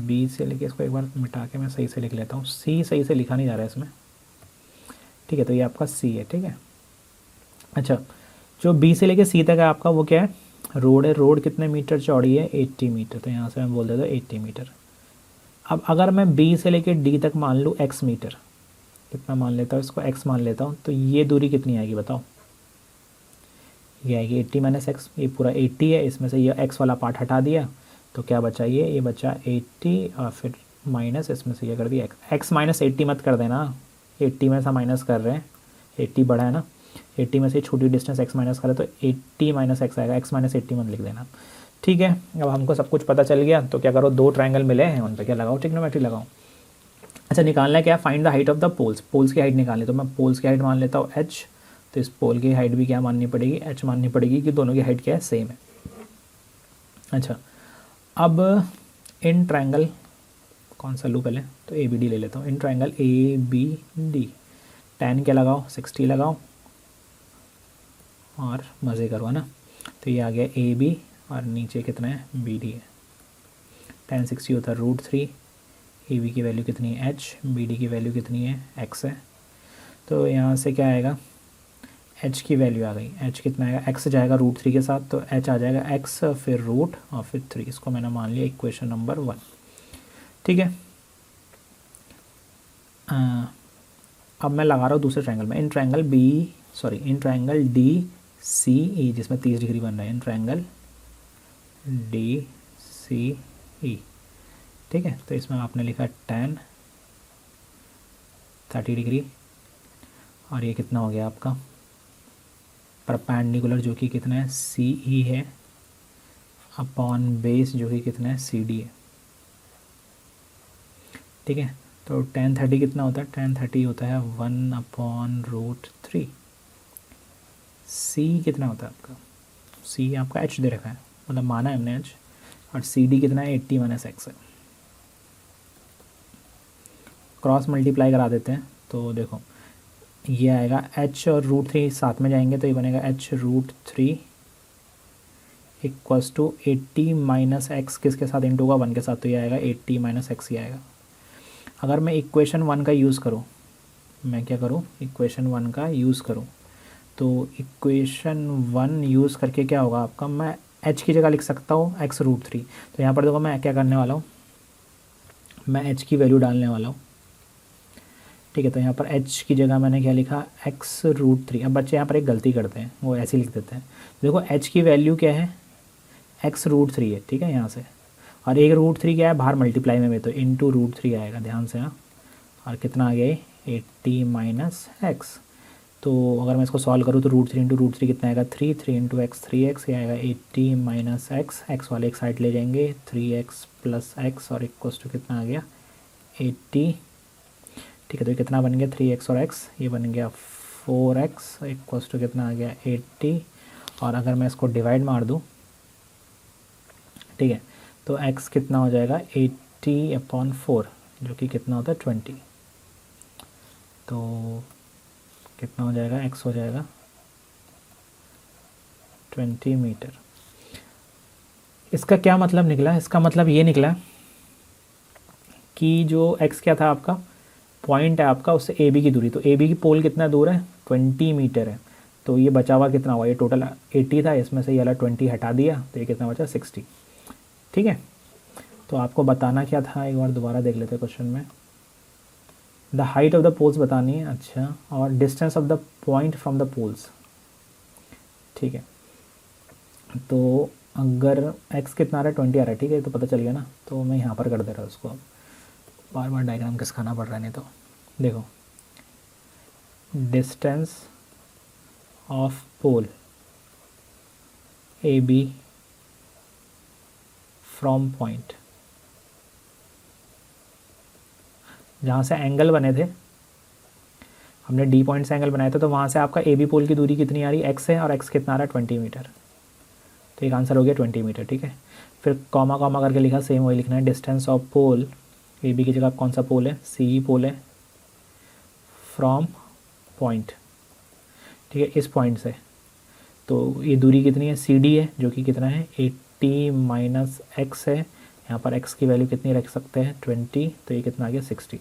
B से लेके, इसको एक बार मिटा के मैं सही से लिख लेता हूँ, C सही से लिखा नहीं जा रहा है इसमें। ठीक है, तो ये आपका C है। ठीक है, अच्छा जो B से लेके C तक है आपका वो क्या है, रोड है। रोड कितने मीटर चौड़ी है 80 मीटर, तो यहाँ से मैं बोल देता हूँ 80 मीटर। अब अगर मैं B से लेके D तक मान लूँ x मीटर, कितना मान लेता हूँ इसको x मान लेता हूँ, तो ये दूरी कितनी आएगी बताओ, ये आएगी 80 माइनस एक्स। ये पूरा 80 है, इसमें से ये x वाला पार्ट हटा दिया तो क्या बचा, ये बचा 80, और फिर माइनस इसमें से ये कर दिया x माइनस 80 मत कर देना, 80 में से माइनस कर रहे हैं, 80 बड़ा है ना, 80 में से छोटी डिस्टेंस x माइनस करें तो 80 माइनस एक्स आएगा, x माइनस 80 मत लिख देना। ठीक है, अब हमको सब कुछ पता चल गया, तो क्या करो, दो ट्रायंगल मिले हैं उन पर क्या लगाओ, ट्रिग्नोमेट्री लगाओ। अच्छा निकालना है क्या, find the height of the poles, poles की हाइट निकालनी। तो मैं पोल्स की हाइट मान लेता हूँ h, तो इस पोल की हाइट भी क्या माननी पड़ेगी, h माननी पड़ेगी, कि दोनों की हाइट क्या है सेम है। अच्छा अब इन ट्रायंगल, कौन सा लूँ पहले, तो ए बी डी ले लेता हूँ। In triangle A B D, tan क्या लगाओ 60 लगाओ और मज़े करो, है ना। तो ये आ गया ए बी, और नीचे कितना है बी डी है। tan 60 होता है √3, ए बी की वैल्यू कितनी है h, बी डी की वैल्यू कितनी है x है। तो यहाँ से क्या आएगा, h की वैल्यू आ गई, h कितना आएगा, x जाएगा √3 के साथ, तो h आ जाएगा x फिर रूट और फिर 3। इसको मैंने मान लिया इक्वेशन नंबर 1। ठीक है, अब मैं लगा रहा हूँ दूसरे ट्रायंगल में, इन ट्रायंगल डी सी ई, जिसमें 30 डिग्री बन रहा है, इन ट्रायंगल डी सी ई। ठीक है, तो इसमें आपने लिखा tan 30 डिग्री, और ये कितना हो गया आपका परपेंडिकुलर, जो कि कितना है सी ई है, अपॉन बेस जो कि कितना है सी डी है। ठीक है, तो tan 30 कितना होता है, tan 30 होता है 1/√3। सी कितना होता है आपका, सी आपका h दे रखा है, मतलब माना है हमने h, और सी डी कितना है 80 माइनस एक्स है। क्रॉस मल्टीप्लाई करा देते हैं, तो देखो ये आएगा h और √3 साथ में जाएंगे, तो ये बनेगा h√3 equals to 80 minus x, किसके साथ इंटू होगा 1 के साथ, तो ये आएगा 80 माइनस एक्स ही आएगा। अगर मैं इक्वेशन 1 का यूज़ करूँ, मैं क्या करूँ, इक्वेशन 1 का यूज़ करूँ, तो इक्वेशन 1 यूज़ करके क्या होगा आपका, मैं h की जगह लिख सकता हूँ x√3। तो यहाँ पर देखो मैं क्या करने वाला हूँ, मैं h की वैल्यू डालने वाला हूँ। ठीक है, तो यहाँ पर h की जगह मैंने क्या लिखा x√3। अब बच्चे यहाँ पर एक गलती करते हैं, वो ऐसे लिख देते हैं। देखो h की वैल्यू क्या है x√3 है। ठीक है, यहाँ से, और एक √3 क्या है बाहर मल्टीप्लाई में, तो इंटू √3 आएगा, ध्यान से। हाँ, और कितना आ गया 80 माइनस एक्स। तो अगर मैं इसको सॉल्व करूँ तो √3 इंटू √3 कितना आएगा 3, 3 इंटू एक्स 3x, ये आएगा 80 माइनस एक्स, एक्स वाले एक साइड ले जाएंगे, 3x प्लस एक्स, और इक्वल्स टू कितना आ गया 80। ठीक है, तो ये कितना बन गया 3x और x, ये बन गया 4x इक्वल्स टू कितना आ गया 80। और अगर मैं इसको डिवाइड मार दूँ, ठीक है, तो x कितना हो जाएगा 80/4, जो कि कितना होता है 20। तो कितना हो जाएगा, x हो जाएगा 20 मीटर। इसका क्या मतलब निकला, इसका मतलब ये निकला कि जो x क्या था आपका, पॉइंट है आपका, उससे ए बी की दूरी, तो ए बी की पोल कितना दूर है, 20 मीटर है। तो ये बचा हुआ कितना हुआ, ये टोटल 80 था, इसमें से ये वाला 20 हटा दिया तो ये कितना बचा, 60। ठीक है, तो आपको बताना क्या था, एक बार दोबारा देख लेते हैं क्वेश्चन में। The height of the poles बतानी है, अच्छा, और distance of the point from the poles. ठीक है, तो अगर x कितना आ रहा है, 20 आ रहा है, ठीक है, तो पता चल गया ना, तो मैं यहाँ पर कर दे रहा हूँ उसको। अब बार बार डायग्राम खिसकाना पड़ रहा है नहीं तो। देखो, distance of pole A B from point, जहाँ से एंगल बने थे, हमने डी पॉइंट से एंगल बनाया था, तो वहाँ से आपका ए बी पोल की दूरी कितनी आ रही है, x है, और x कितना आ रहा है, 20 मीटर। तो एक आंसर हो गया 20 मीटर। ठीक है, फिर कॉमा कॉमा करके लिखा, सेम वही लिखना है, distance of pole A B की जगह कौन सा पोल है, सी पोल है, फ्रॉम पॉइंट। ठीक है, इस पॉइंट से, तो ये दूरी कितनी है, सी डी है, जो कि कितना है, 80 माइनस एक्स है, यहाँ पर x की वैल्यू कितनी रख सकते हैं, 20, तो ये कितना आ गया, 60।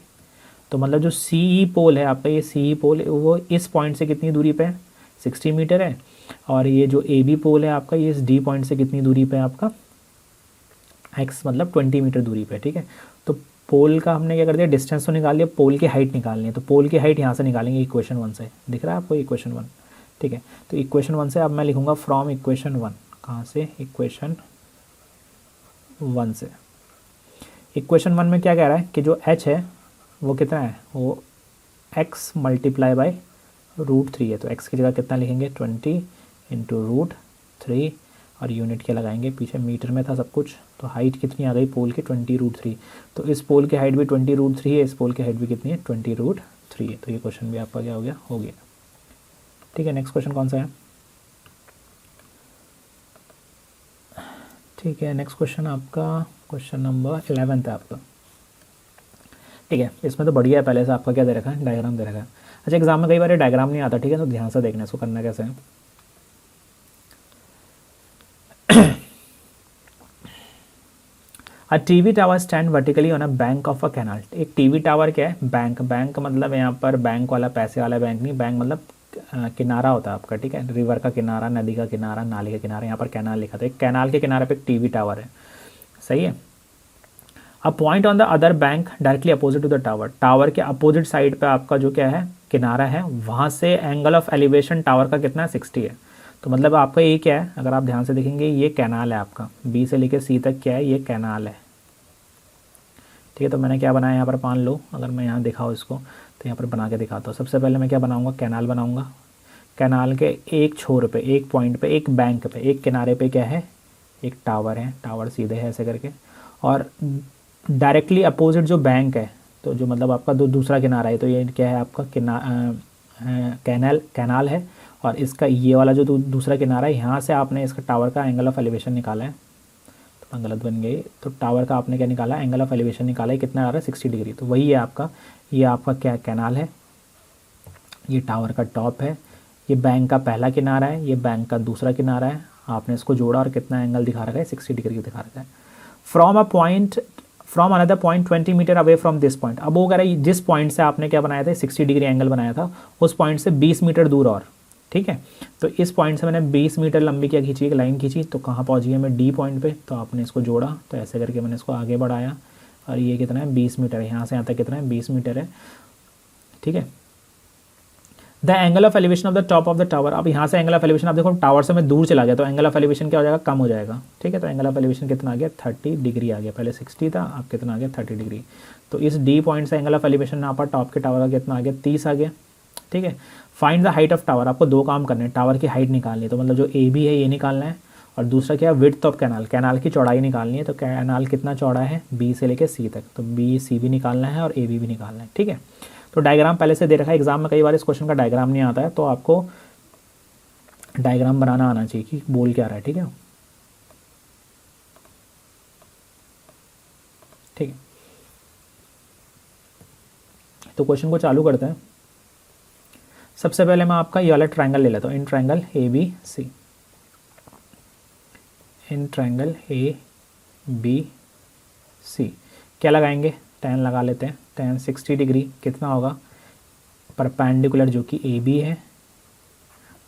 तो मतलब जो सी ई पोल है आपका, ये सी ई पोल वो इस पॉइंट से कितनी दूरी पे है, 60 मीटर है, और ये जो ए बी पोल है आपका, ये इस डी पॉइंट से कितनी दूरी पे है आपका, x मतलब 20 मीटर दूरी पे। ठीक है, तो पोल का हमने क्या कर दिया, डिस्टेंस तो निकाल लिया, पोल की हाइट निकालनी है, तो पोल की हाइट यहाँ से निकालेंगे, इक्वेशन 1 से, दिख रहा है आपको इक्वेशन 1। ठीक है, तो इक्वेशन 1 से अब मैं लिखूंगा फ्रॉम इक्वेशन 1, कहाँ से, इक्वेशन 1 से। इक्वेशन 1 में क्या कह रहा है कि जो h है वो कितना है, वो x मल्टीप्लाई बाई √3 है, तो x की जगह कितना लिखेंगे, 20 इंटू √3, और यूनिट क्या लगाएंगे, पीछे मीटर में था सब कुछ, तो हाइट कितनी आ गई पोल की, 20 √3। तो इस पोल की हाइट भी 20 √3 है, इस पोल की हाइट भी कितनी है, 20 √3 है। तो ये क्वेश्चन भी आपका क्या हो गया, हो गया। ठीक है, नेक्स्ट क्वेश्चन कौन सा है, ठीक है, नेक्स्ट क्वेश्चन आपका क्वेश्चन नंबर 11 है आपका। ठीक है, इसमें तो बढ़िया है, पहले से आपका क्या दे रखा है, डायग्राम दे रखा है। अच्छा, एग्जाम में कई बार डायग्राम नहीं आता, ठीक है, तो ध्यान से देखना इसको, करना कैसे है। A TV tower stand vertically on a bank of a canal. एक टीवी टावर क्या है, बैंक, बैंक मतलब यहाँ पर बैंक वाला पैसे वाला बैंक नहीं, बैंक मतलब किनारा होता है आपका। ठीक है, रिवर का किनारा, नदी का किनारा, नाली का किनारा, यहाँ पर कैनाल लिखा था, एक कैनाल के किनारे पे एक टीवी टावर है, सही है। A point on the other bank directly opposite to the tower, tower के अपोजिट साइड पे आपका जो क्या है, किनारा है, वहाँ से एंगल ऑफ एलिवेशन टावर का कितना है, 60 है। तो मतलब आपका ये क्या है, अगर आप ध्यान से देखेंगे, ये कैनाल है आपका, बी से लेकर सी तक क्या है, ये कैनाल है। ठीक है, तो मैंने क्या बनाया यहाँ पर, मान लो अगर मैं यहाँ दिखाऊँ इसको, तो यहाँ पर बना के दिखाता हूँ। सबसे पहले मैं क्या बनाऊँगा, कैनाल बनाऊँगा। कैनाल के एक छोर पे, एक पॉइंट पे, एक बैंक पे, एक किनारे पे क्या है, एक टावर है, टावर सीधे है ऐसे करके, और डायरेक्टली अपोजिट जो बैंक है, तो जो मतलब आपका दूसरा किनारा है, तो ये क्या है आपका कैनाल है, और इसका ये वाला जो दूसरा किनारा है, यहाँ से आपने इसका टावर का एंगल ऑफ एलिवेशन निकाला है, तो गलत बन गई, तो टावर का आपने क्या निकाला, एंगल ऑफ एलिवेशन निकाला है, कितना आ रहा है, 60 डिग्री। तो वही है आपका, ये आपका क्या कैनाल है, ये टावर का टॉप है, ये बैंक का पहला किनारा है, ये बैंक का दूसरा किनारा है, आपने इसको जोड़ा और कितना एंगल दिखा रखा है, 60 डिग्री दिखा रखा है। From a point, from another point 20 metre away from this point. अब वो कह रहा है जिस पॉइंट से आपने क्या बनाया था, 60 डिग्री एंगल बनाया था, उस पॉइंट से 20 मीटर दूर और, ठीक है, तो इस पॉइंट से मैंने 20 मीटर लंबी क्या खींची, एक लाइन खींची, तो कहाँ पहुँच गया मैं, डी पॉइंट पे, तो आपने इसको जोड़ा, तो ऐसे करके मैंने इसको आगे बढ़ाया, और ये कितना है, 20 मीटर है, यहाँ से यहाँ तक कितना है, 20 मीटर है। ठीक है, the angle of elevation of the top of the tower. अब यहाँ से एंगल ऑफ एलिवेशन, आप देखो टावर से मैं दूर चला गया, तो एंगल ऑफ एलिवेशन क्या हो जाएगा, कम हो जाएगा। ठीक है, तो एंगल ऑफ एलिवेशन कितना आ गया, 30 डिग्री आ गया, पहले 60 था, अब कितना आ गया, 30 डिग्री। तो इस डी पॉइंट से एंगल ऑफ एलिवेशन यहाँ पर टॉप के टावर का कितना आ गया, 30 आ गया। ठीक है, find the height of tower, आपको दो काम करने हैं, टावर की हाइट निकालनी है, तो मतलब जो ए बी है ये निकालना है, और दूसरा क्या है, विड्थ ऑफ कैनाल, कैनाल की चौड़ाई निकालनी है, तो कैनाल कितना चौड़ा है, बी से लेकर सी तक, तो बी सी भी निकालना है और ए बी भी निकालना है। ठीक है, तो डायग्राम पहले से दे रखा है, एग्जाम में कई बार इस क्वेश्चन का डायग्राम नहीं आता है, तो आपको डायग्राम बनाना आना चाहिए कि बोल क्या रहा है। ठीक है, ठीक है, तो क्वेश्चन को चालू करते हैं। सबसे पहले मैं आपका ये वाला ट्रायंगल ले लेता हूँ, in triangle A B C, in triangle A B C क्या लगाएंगे, tan लगा लेते हैं। tan 60 डिग्री कितना होगा, परपेंडिकुलर जो कि ए बी है,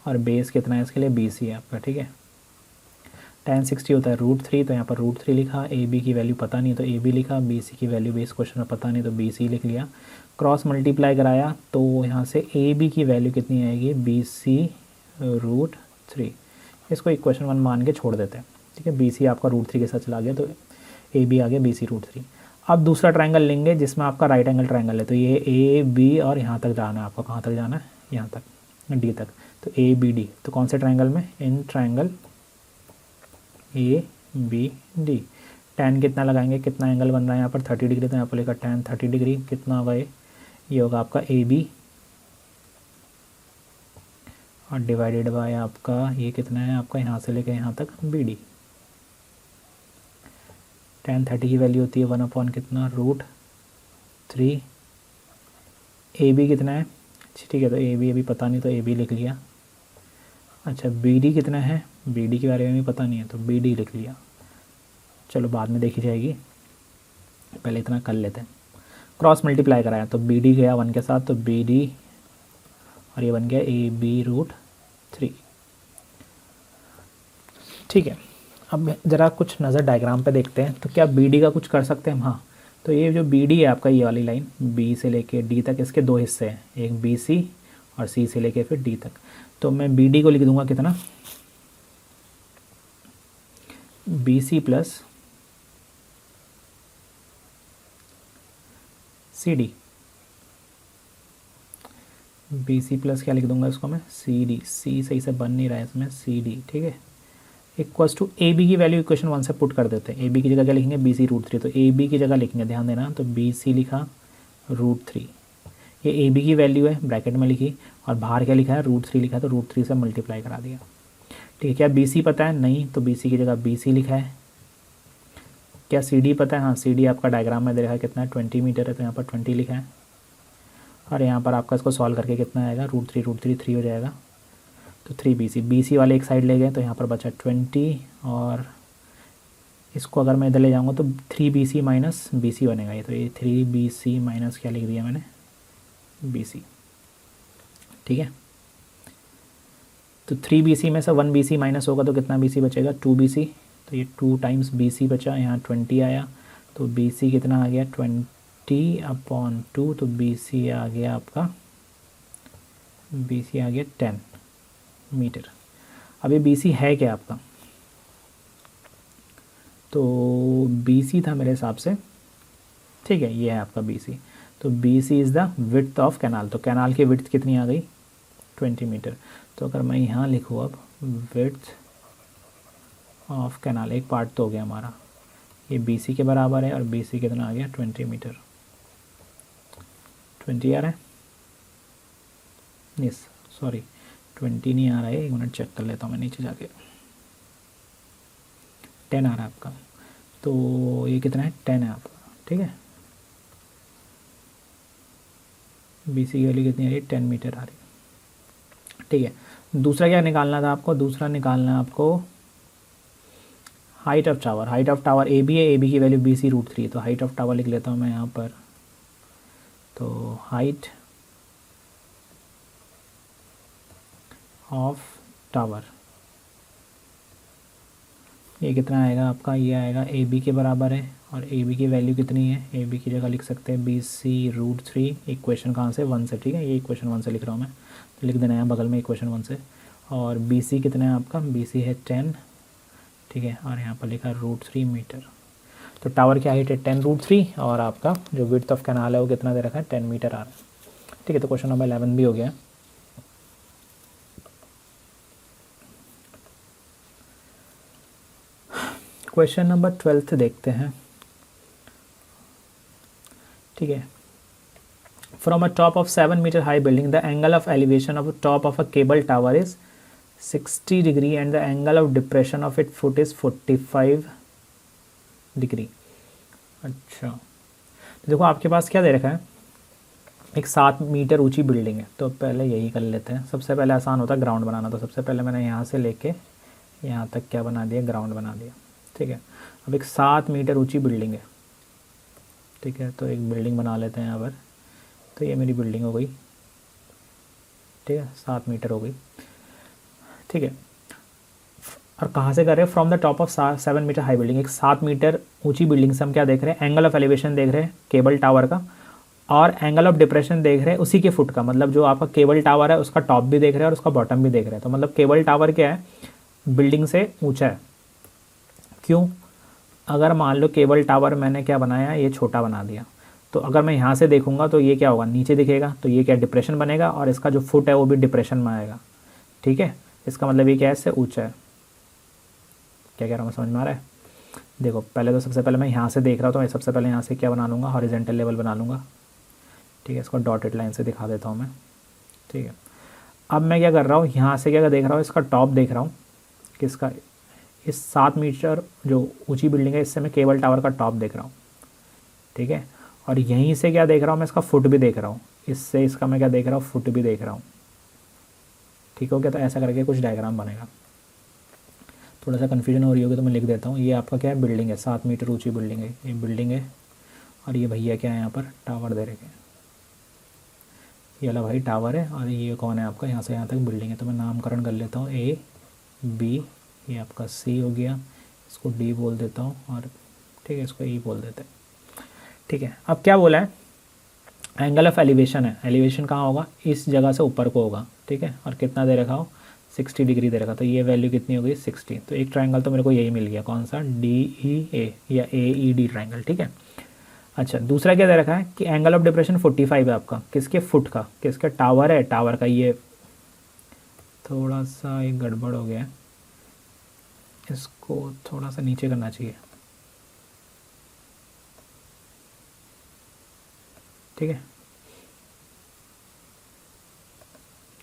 और बेस कितना है इसके लिए बी सी है आपका, ठीक है। tan 60 होता है √3, तो यहाँ पर √3 लिखा, ए बी की वैल्यू पता नहीं तो ए बी लिखा, बी सी की वैल्यू बेस क्वेश्चन में पता नहीं तो बी सी लिख लिया। क्रॉस मल्टीप्लाई कराया तो यहाँ से ए बी की वैल्यू कितनी आएगी, बी सी √3। इसको इक्वेशन 1 मान के छोड़ देते हैं, ठीक है। बी सी आपका √3 के साथ चला गया तो ए बी आ गया बी सी √3। अब दूसरा ट्रायंगल लेंगे जिसमें आपका राइट एंगल ट्रायंगल है, तो ये ए बी और यहाँ तक जाना है आपको, कहाँ तक जाना है, यहाँ तक, डी तक, तो ए बी डी। तो कौन से ट्रायंगल में, in triangle A B D. tan कितना लगाएंगे, कितना एंगल बन रहा है यहाँ पर 30 डिग्री, तो यहाँ पर लिखा tan 30 डिग्री, कितना होगा ये होगा आपका ए बी, और डिवाइडेड बाय आपका ये कितना है आपका यहाँ से लेकर यहाँ तक बी डी। tan 30 की वैल्यू होती है 1 कितना √3। ए बी कितना है, ठीक है, तो ए बी अभी पता नहीं तो ए बी लिख लिया। अच्छा बी डी कितना है, बी डी के बारे में भी पता नहीं है तो बी डी लिख लिया, चलो बाद में देखी जाएगी, पहले इतना कर लेते हैं। क्रॉस मल्टीप्लाई कराया तो बी डी गया 1 के साथ, तो बी डी और ये बन गया ए बी √3, ठीक है। अब ज़रा कुछ नज़र डायग्राम पे देखते हैं, तो क्या बी डी का कुछ कर सकते हैं हम, हाँ। तो ये जो बी डी है आपका, ये वाली लाइन बी से लेके डी तक, इसके दो हिस्से हैं, एक बी सी और सी से लेके फिर डी तक। तो मैं बी डी को लिख दूंगा कितना, B C plus C D, B C plus क्या लिख दूंगा इसको मैं, सी डी, सी सही से बन नहीं रहा है इसमें, सी डी, ठीक है, इक्वल्स टू ए बी की वैल्यू इक्वेशन 1 से पुट कर देते हैं। ए बी की जगह क्या लिखेंगे, बी सी √3, तो ए बी की जगह लिखेंगे, ध्यान देना, तो बी सी लिखा √3, ये ए बी की वैल्यू है ब्रैकेट में लिखी, और बाहर क्या लिखा है √3 लिखा है, तो √3 से मल्टीप्लाई करा दिया, ठीक है। क्या बी सी पता है, नहीं, तो बी सी की जगह बी सी लिखा है। क्या सी डी पता है, हाँ, सी डी आपका डायग्राम में दे रखा है कितना है 20 मीटर है, तो यहाँ पर 20 लिखा है, और यहाँ पर आपका इसको सॉल्व करके कितना आएगा, √3 3 हो जाएगा, तो 3 बी सी वाले एक साइड ले गए, तो यहाँ पर बचा 20, और इसको अगर मैं इधर ले जाऊँगा तो 3 B C minus B C बनेगा ये, तो ये 3 बी सी माइनस क्या लिख दिया मैंने, बी सी, ठीक है। तो 3 बी सी में से 1 बी सी माइनस होगा तो कितना बी सी बचेगा, 2 बी सी, तो ये 2 टाइम्स बी सी बचा, यहाँ 20 आया, तो बी सी कितना आ गया 20/2, तो बी सी आ गया आपका, बी सी आ गया 10 मीटर। अब ये बी सी है क्या आपका, तो बी सी था मेरे हिसाब से, ठीक है, ये है आपका बी सी, तो B C is the width of canal, तो कैनाल की विड्थ कितनी आ गई 20 मीटर। तो अगर मैं यहाँ लिखूँ अब विड्थ ऑफ कैनाल, एक पार्ट तो हो गया हमारा, ये बी सी के बराबर है, और बी सी कितना आ गया 20 मीटर, 20 आ रहा है, यस सॉरी 20 नहीं आ रहा है, एक मिनट चेक कर लेता हूँ मैं नीचे जाके, 10 आ रहा है आपका, तो ये कितना है 10 है आपका, ठीक है। बी सी की वैल्यू कितनी आ रही है 10 मीटर आ रही है, ठीक है। दूसरा क्या निकालना था आपको, दूसरा निकालना है आपको height of tower, height of tower A B है, ए बी की वैल्यू बी सी √3, तो हाइट ऑफ टावर लिख लेता हूँ मैं यहाँ पर, तो हाइट ऑफ टावर ये कितना आएगा आपका, ये आएगा ए बी के बराबर है, और ए बी की वैल्यू कितनी है, ए बी की जगह लिख सकते हैं बी सी √3, इक्वेशन कहाँ से 1 से, ठीक है, ये इक्वेशन 1 से लिख रहा हूँ मैं, तो लिख देना है बगल में इक्वेशन 1 से, और बी सी कितना है आपका, बी सी है 10, ठीक है, और यहाँ पर लिखा √3 मीटर। तो टावर की हाइट है 10 √3, और आपका जो विड्थ ऑफ कैनाल है वो कितना दे रखा है 10 मीटर आ रहा है, ठीक है। तो क्वेश्चन नंबर 11 भी हो गया। क्वेश्चन नंबर 12 देखते हैं, ठीक है। From a top of 7 metre high building the angle of elevation of top of a cable tower is 60 degree and the angle of depression of it foot is 45 degree. अच्छा तो देखो आपके पास क्या दे रखा है, एक 7 मीटर ऊंची बिल्डिंग है, तो पहले यही कर लेते हैं। सबसे पहले आसान होता है ग्राउंड बनाना, तो सबसे पहले मैंने यहाँ से लेके यहाँ तक क्या बना दिया, ग्राउंड बना दिया। ठीक है, अब एक 7 मीटर ऊंची बिल्डिंग है। ठीक है, तो एक बिल्डिंग बना लेते हैं यहाँ पर। तो ये मेरी बिल्डिंग हो गई। ठीक है, 7 मीटर हो गई। ठीक है, और कहाँ से कर रहे हैं, from the top of 7 metre high building. एक 7 मीटर ऊंची बिल्डिंग से हम क्या देख रहे हैं, एंगल ऑफ एलिवेशन देख रहे हैं केबल टावर का, और एंगल ऑफ डिप्रेशन देख रहे हैं उसी के फुट का। मतलब जो आपका केबल टावर है उसका टॉप भी देख रहे हैं और उसका बॉटम भी देख रहे हैं। तो मतलब केबल टावर क्या है, बिल्डिंग से ऊंचा है। क्यों, अगर मान लो केबल टावर मैंने क्या बनाया, ये छोटा बना दिया, तो अगर मैं यहाँ से देखूंगा तो ये क्या होगा, नीचे दिखेगा, तो ये क्या डिप्रेशन बनेगा, और इसका जो फुट है वो भी डिप्रेशन में आएगा। ठीक है, इसका मतलब ये क्या है, इससे ऊंचा है। क्या कह रहा हूँ मैं, समझ में आ रहा है? देखो पहले तो सबसे पहले मैं यहाँ से देख रहा हूँ, तो मैं सबसे पहले यहाँ से क्या बना लूँगा, हॉरिजेंटल लेवल बना लूँगा। ठीक है, इसको डॉटेड लाइन से दिखा देता हूँ मैं। ठीक है, अब मैं क्या कर रहा हूँ, यहाँ से क्या देख रहा हूँ, इसका टॉप देख रहा हूँ किसका, इस 7 मीटर जो ऊंची बिल्डिंग है इससे मैं केबल टावर का टॉप देख रहा हूँ। ठीक है, और यहीं से क्या देख रहा हूँ मैं, इसका फुट भी देख रहा हूँ, इससे इसका मैं क्या देख रहा हूँ, फुट भी देख रहा हूँ। ठीक हो गया, तो ऐसा करके कुछ डायग्राम बनेगा। थोड़ा सा कन्फ्यूजन हो रही होगी तो मैं लिख देता हूँ। ये आपका क्या है, बिल्डिंग है, 7 मीटर ऊंची बिल्डिंग है, ये बिल्डिंग है। और ये भैया क्या है, यहाँ पर टावर दे रखे हैं, ये वाला भाई टावर है, और ये कौन है आपका, यहाँ से यहाँ तक बिल्डिंग है। तो मैं नामकरण कर लेता हूँ, A B, ये आपका C हो गया, इसको D बोल देता हूँ, और ठीक है इसको E बोल देते हैं। ठीक है, अब क्या बोला है, एंगल ऑफ एलिवेशन है, एलिवेशन कहाँ होगा, इस जगह से ऊपर को होगा। ठीक है, और कितना दे रखा हो, 60 डिग्री दे रखा। तो ये वैल्यू कितनी हो गई, 60। तो एक ट्रायंगल तो मेरे को यही मिल गया, कौन सा, DEA या AED ट्रायंगल। ठीक है, अच्छा दूसरा क्या दे रखा है कि एंगल ऑफ डिप्रेशन 45 है आपका, किसके, फुट का, किसका, टावर है, टावर का। ये थोड़ा सा एक गड़बड़ हो गया है, इसको थोड़ा सा नीचे करना चाहिए। ठीक है,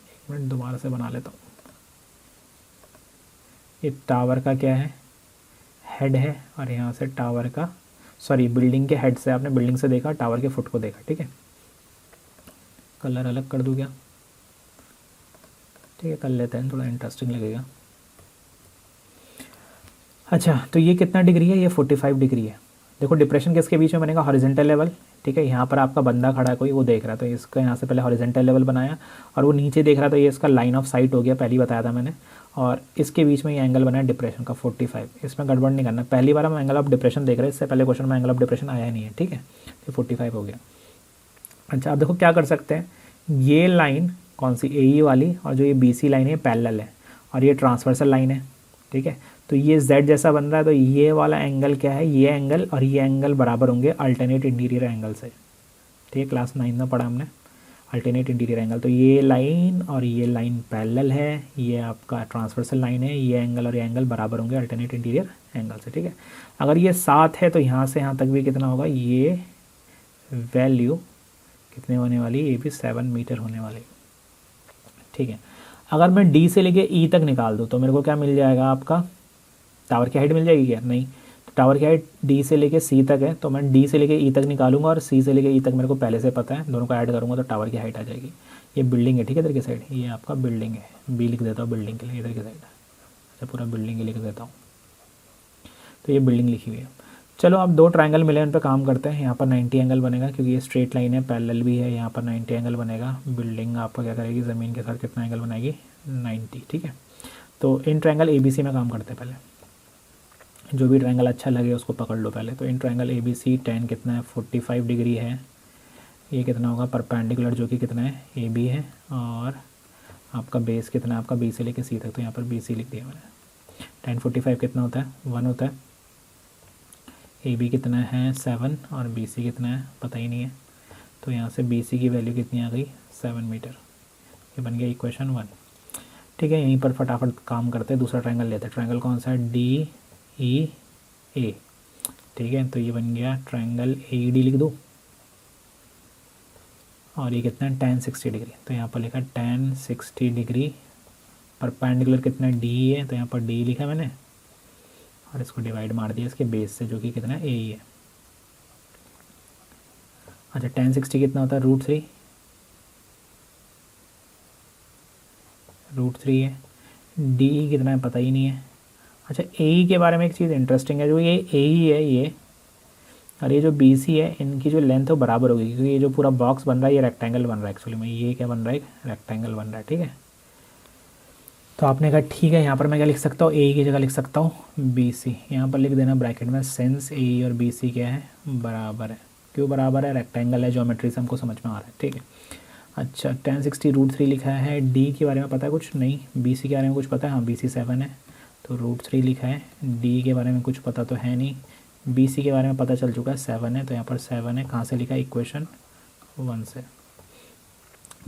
एक मिनट दोबारा से बना लेता हूँ। ये टावर का क्या है, हेड है, और यहाँ से टावर का, सॉरी बिल्डिंग के हेड से, आपने बिल्डिंग से देखा, टावर के फुट को देखा। ठीक है, कलर अलग कर दूँ क्या, ठीक है कर लेते हैं, थोड़ा इंटरेस्टिंग लगेगा। अच्छा, तो ये कितना डिग्री है, ये 45 डिग्री है। देखो डिप्रेशन किसके बीच में बनेगा, हॉरिजेंटल लेवल। ठीक है, यहाँ पर आपका बंदा खड़ा है कोई, वो देख रहा है, तो इसका यहाँ से पहले हॉरिजेंटल लेवल बनाया, और वो नीचे देख रहा था, ये इसका लाइन ऑफ साइट हो गया, पहले ही बताया था मैंने। और इसके बीच में ये एंगल बनाया डिप्रेशन का 45। इसमें गड़बड़ नहीं करना, पहली बार हम एंगल ऑफ डिप्रेशन देख रहे हैं, इससे पहले क्वेश्चन में एंगल ऑफ डिप्रेशन आया नहीं है। ठीक है, तो 45 हो गया। अच्छा, अब देखो क्या कर सकते हैं, ये लाइन कौन सी, AE वाली, और जो ये BC लाइन है पैरेलल है, और ये ट्रांसवर्सल लाइन है। ठीक है, तो ये Z जैसा बन रहा है, तो ये वाला एंगल क्या है, ये एंगल और ये एंगल बराबर होंगे अल्टरनेट इंटीरियर एंगल से। ठीक है, क्लास 9 में पढ़ा हमने अल्टरनेट इंटीरियर एंगल। तो ये लाइन और ये लाइन पैरेलल है, ये आपका ट्रांसवर्सल लाइन है, ये एंगल और ये एंगल बराबर होंगे अल्टरनेट इंटीरियर एंगल से। ठीक है, अगर ये 7 है तो यहाँ से यहाँ तक भी कितना होगा, ये वैल्यू कितने होने वाली, ये भी 7 मीटर होने वाली। ठीक है, अगर मैं D से लेके E तक निकाल दूँ तो मेरे को क्या मिल जाएगा, आपका टावर की हाइट मिल जाएगी क्या, नहीं। तो टावर की हाइट D से लेके C तक है, तो मैं D से लेके E तक निकालूंगा, और C से लेके E तक मेरे को पहले से पता है, दोनों को ऐड करूँगा तो टावर की हाइट आ जाएगी। ये बिल्डिंग है, ठीक है, इधर की साइड, ये आपका बिल्डिंग है, B लिख देता हूँ बिल्डिंग के लिए, इधर की साइड। अच्छा, पूरा बिल्डिंग ही लिख देता हूँ, तो ये बिल्डिंग लिखी हुई है। चलो अब 2 ट्रायंगल मिले, उन पर काम करते हैं। यहाँ पर 90 एंगल बनेगा, क्योंकि ये स्ट्रेट लाइन है, पैरेलल भी है, यहाँ पर 90 एंगल बनेगा। बिल्डिंग आपका क्या करेगी, ज़मीन के साथ कितना एंगल बनाएगी, 90। ठीक है, तो इन ट्रायंगल ABC में काम करते हैं पहले, जो भी ट्रायंगल अच्छा लगे उसको पकड़ लो पहले। तो इन ट्रायंगल ABC tan कितना है, 45 डिग्री है। ये कितना होगा, परपेंडिकुलर जो कि कितना है, AB है, और आपका बेस कितना है, आपका B से लेके C तक, तो यहाँ पर BC लिख दिया मैंने। tan 45 कितना होता है, 1 होता है। AB कितना है, 7, और BC कितना है पता ही नहीं है, तो यहाँ से BC की वैल्यू कितनी आ गई, 7 मीटर। ये बन गया इक्वेशन 1। ठीक है, यहीं पर फटाफट काम करते हैं, दूसरा ट्रायंगल लेते हैं। ट्रायंगल कौन सा है, DEA। ठीक है, तो ये बन गया ट्रायंगल AED लिख दूँ, और ये कितना है, tan 60 डिग्री। तो यहाँ पर लिखा tan 60 डिग्री, परपेंडिकुलर कितना DE है, तो यहाँ पर D लिखा मैंने, और इसको डिवाइड मार दिया इसके बेस से, जो कि कितना है, AE है। अच्छा, tan 60 कितना होता है, √3, √3 है। डी कितना है पता ही नहीं है। अच्छा ए के बारे में एक चीज़ इंटरेस्टिंग है, जो ये ए है ये और ये जो बी सी है, इनकी जो लेंथ है वो बराबर होगी, क्योंकि ये जो पूरा बॉक्स बन रहा है ये रेक्टेंगल बन रहा है एक्चुअली में। ये क्या बन रहा है, रेक्टेंगल बन रहा है, ठीक है। तो आपने कहा ठीक है, यहाँ पर मैं क्या लिख सकता हूँ, ए की जगह लिख सकता हूँ बी सी। यहाँ पर लिख देना ब्रैकेट में, सिंस ए और बी सी क्या है, बराबर है। क्यों बराबर है, रेक्टेंगल है, ज्योमेट्री से हमको समझ में आ रहा है, ठीक है। अच्छा 1060 √3 लिखा है। डी के बारे में पता है कुछ नहीं, बी सी के बारे में कुछ पता है, हाँ बी सी 7 है तो √3 लिखा है। डी के बारे में कुछ पता तो है नहीं, बी सी के बारे में पता चल चुका है 7 है, तो यहाँ पर 7 है। कहाँ से लिखा है, इक्वेशन 1 से।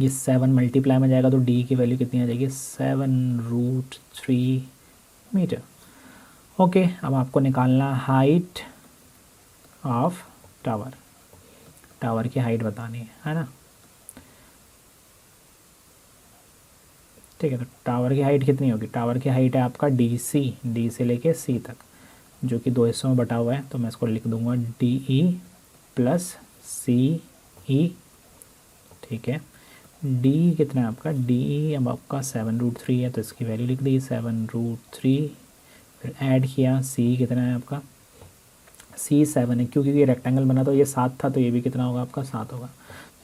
ये 7 मल्टीप्लाई में जाएगा तो डी की वैल्यू कितनी आ जाएगी, 7√3 मीटर। ओके, अब आपको निकालना हाइट ऑफ टावर, टावर की हाइट बतानी है ना, ठीक है। तो टावर की हाइट कितनी होगी, टावर की हाइट है आपका डी से लेके सी तक, जो कि 2 हिस्सों में बटा हुआ है, तो मैं इसको लिख दूंगा डी ई प्लस सी ई, ठीक है। डी कितना है आपका, डी अब आपका 7√3 है, तो इसकी वैल्यू लिख दी 7√3। फिर ऐड किया, सी कितना है आपका, सी 7 है, क्योंकि ये रेक्टेंगल बना तो ये 7 था, तो ये भी कितना होगा आपका 7 होगा,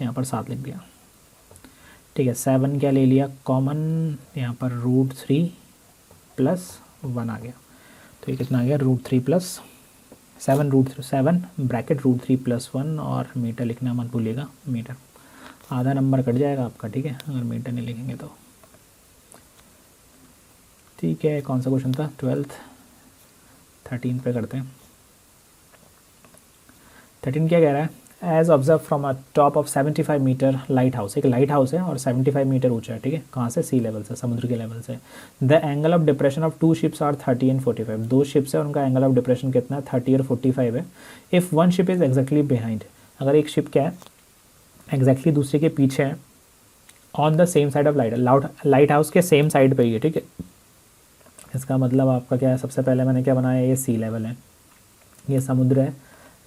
यहाँ पर 7 लिख दिया, ठीक है। 7 क्या ले लिया कॉमन, यहाँ पर √3 प्लस 1 आ गया, तो ये कितना आ गया, √3 प्लस 7 ब्रैकेट √3 प्लस 1, और मीटर लिखना मत भूलिएगा, मीटर। आधा नंबर कट जाएगा आपका, ठीक है, अगर मीटर नहीं लिखेंगे तो, ठीक है। कौन सा क्वेश्चन था, 12th। 13 पे करते हैं। 13 क्या कह रहा है, as observe from a top of 75 metre lighthouse, एक लाइट हाउस है और 75 मीटर ऊंचा है, ठीक है। कहाँ से, सी लेवल से, समुद्र के लेवल से। The angle of depression of 2 ships are 30 and 45, 2 ships है, उनका एंगल ऑफ डिप्रेशन कितना है, 30 और 45 है। If one ship is exactly behind, अगर एक शिप क्या है एग्जैक्टली दूसरे के पीछे है, on the same side of light house के सेम साइड पे ही है, ठीक है। इसका मतलब आपका क्या है, सबसे पहले मैंने क्या बनाया, ये सी लेवल है, ये समुद्र है।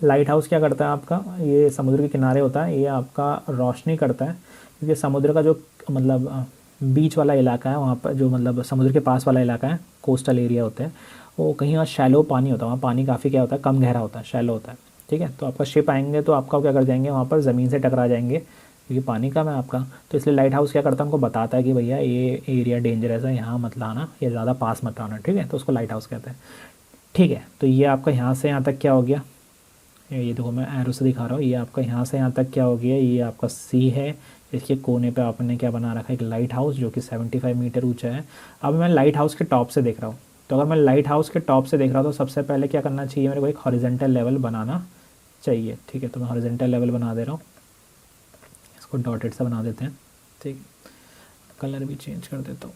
लाइट हाउस क्या करता है आपका, ये समुद्र के किनारे होता है, ये आपका रोशनी करता है, क्योंकि समुद्र का जो मतलब बीच वाला इलाका है, वहाँ पर जो मतलब समुद्र के पास वाला इलाका है, कोस्टल एरिया होते हैं, वो कहीं वहाँ शैलो पानी होता है, वहाँ पानी काफ़ी क्या होता है, कम गहरा होता है, शैलो होता है, ठीक है। तो आपका शिप आएंगे तो आपका क्या कर जाएंगे, वहाँ पर ज़मीन से टकरा जाएंगे, क्योंकि पानी कम है आपका। तो इसलिए लाइट हाउस क्या करता है, उनको बताता है कि भैया ये एरिया डेंजरस है, यहाँ मत लाना, ये ज़्यादा पास मत आना, ठीक है। तो उसको लाइट हाउस कहते हैं, ठीक है। तो ये आपका यहाँ से यहाँ तक क्या हो गया, ये देखो मैं एरो से दिखा रहा हूँ, ये आपका यहाँ से यहाँ तक क्या हो गया, ये आपका सी है, इसके कोने पे आपने क्या बना रखा है, एक लाइट हाउस जो कि 75 मीटर ऊंचा है। अब मैं लाइट हाउस के टॉप से देख रहा हूँ, तो अगर मैं लाइट हाउस के टॉप से देख रहा हूँ तो सबसे पहले क्या करना चाहिए, मेरे को एक हॉरिजेंटल लेवल बनाना चाहिए, ठीक है। तो मैं हॉरिजेंटल लेवल बना दे रहा हूँ, इसको डॉटेड से बना देते हैं, ठीक, कलर भी चेंज कर देता हूँ,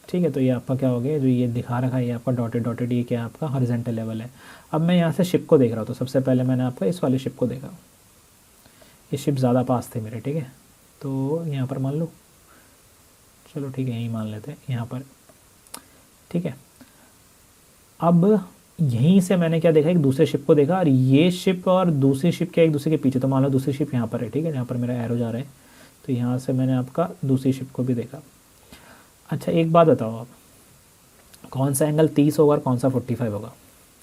ठीक है। तो ये आपका क्या हो गया, जो ये दिखा रखा है ये आपका डॉटेड, ये क्या है आपका हॉरिजेंटल लेवल है। अब मैं यहाँ से शिप को देख रहा हूँ, तो सबसे पहले मैंने आपका इस वाले शिप को देखा, ये शिप ज़्यादा पास थे मेरे, ठीक है। तो यहाँ पर मान लो, चलो ठीक है यहीं मान लेते हैं यहाँ पर, ठीक है। अब यहीं से मैंने क्या देखा, एक दूसरे शिप को देखा, और ये शिप और दूसरी शिप क्या एक दूसरे के पीछे, तो मान लो दूसरी शिप यहाँ पर है, ठीक है, यहाँ पर मेरा एरो जा रहा है, तो यहाँ से मैंने आपका दूसरी शिप को भी देखा। अच्छा एक बात बताओ आप, कौन सा एंगल 30 होगा और कौन सा 45 होगा,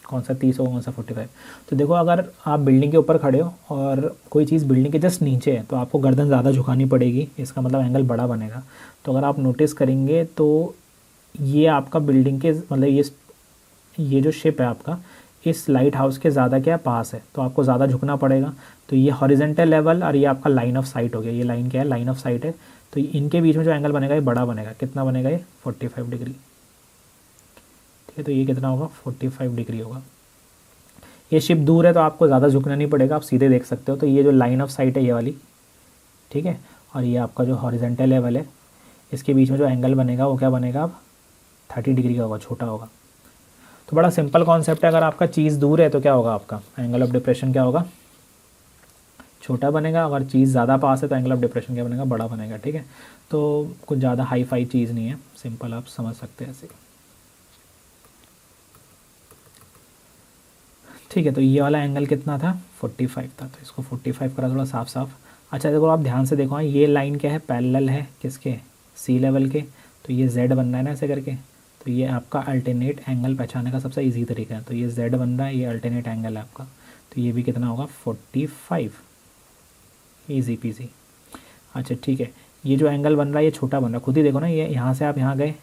कौन सा 30 होगा कौन सा 45। तो देखो अगर आप बिल्डिंग के ऊपर खड़े हो और कोई चीज़ बिल्डिंग के जस्ट नीचे है, तो आपको गर्दन ज़्यादा झुकानी पड़ेगी, इसका मतलब एंगल बड़ा बनेगा। तो अगर आप नोटिस करेंगे तो ये आपका बिल्डिंग के मतलब ये जो शिप है आपका इस लाइट हाउस के ज़्यादा क्या पास है, तो आपको ज़्यादा झुकना पड़ेगा। तो ये हॉरिजेंटल लेवल और ये आपका लाइन ऑफ साइट हो गया, ये लाइन क्या है, लाइन ऑफ साइट है। तो इनके बीच में जो एंगल बनेगा ये बड़ा बनेगा, कितना बनेगा, ये 45 डिग्री, ठीक है। तो ये कितना होगा, 45 डिग्री होगा। ये शिप दूर है तो आपको ज़्यादा झुकना नहीं पड़ेगा, आप सीधे देख सकते हो। तो ये जो लाइन ऑफ साइट है ये वाली, ठीक है, और ये आपका जो हॉरिजेंटल लेवल है, इसके बीच में जो एंगल बनेगा वो क्या बनेगा, अब 30 डिग्री का होगा, छोटा होगा। तो बड़ा सिंपल कॉन्सेप्ट है, अगर आपका चीज़ दूर है तो क्या होगा, आपका एंगल ऑफ डिप्रेशन क्या होगा, छोटा बनेगा। अगर चीज़ ज़्यादा पास है तो एंगल ऑफ डिप्रेशन क्या बनेगा, बड़ा बनेगा, ठीक है। तो कुछ ज़्यादा हाई फाई चीज़ नहीं है, सिंपल आप समझ सकते हैं ऐसे, ठीक है। तो ये वाला एंगल कितना था, 45 था, तो इसको 45 करा थोड़ा साफ साफ। अच्छा देखो आप ध्यान से देखो, ये लाइन क्या है, पैरेलल है किसके, सी लेवल के, तो तो ये z बन रहा है ना ऐसे करके, तो ये आपका अल्टरनेट एंगल पहचानने का सबसे इजी तरीका है। तो ये z बन रहा है, ये अल्टरनेट एंगल है आपका, तो ये भी कितना होगा 45, ईजी पीजी। अच्छा ठीक है, ये जो एंगल बन रहा है ये छोटा बन रहा है, खुद ही देखो ना, ये यहाँ से आप यहाँ गए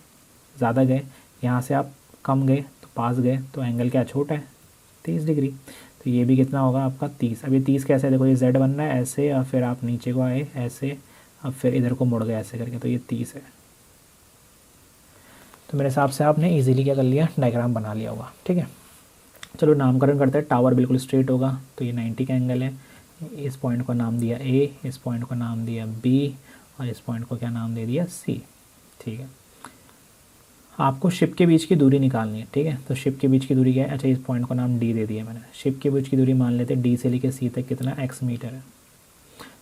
ज़्यादा गए, यहाँ से आप कम गए तो पास गए, तो एंगल क्या छोटा है 30 डिग्री। तो ये भी कितना होगा आपका 30। अब ये 30 कैसे है, देखो ये z बन रहा है ऐसे, और फिर आप नीचे को आए ऐसे, अब फिर इधर को मुड़ गए ऐसे करके, तो ये 30 है। तो मेरे हिसाब से आपने इजीली क्या कर लिया, डायग्राम बना लिया होगा। ठीक है, चलो नामकरण करते हैं। टावर बिल्कुल स्ट्रेट होगा, तो ये 90 का एंगल है। इस पॉइंट को नाम दिया A, इस पॉइंट को नाम दिया B, और इस पॉइंट को क्या नाम दे दिया C। ठीक है, आपको शिप के बीच की दूरी निकालनी है। ठीक है, तो शिप के बीच की दूरी क्या है, अच्छा इस पॉइंट को नाम D दे दिया मैंने। शिप के बीच की दूरी मान लेते हैं D से लेकर C तक कितना x मीटर है।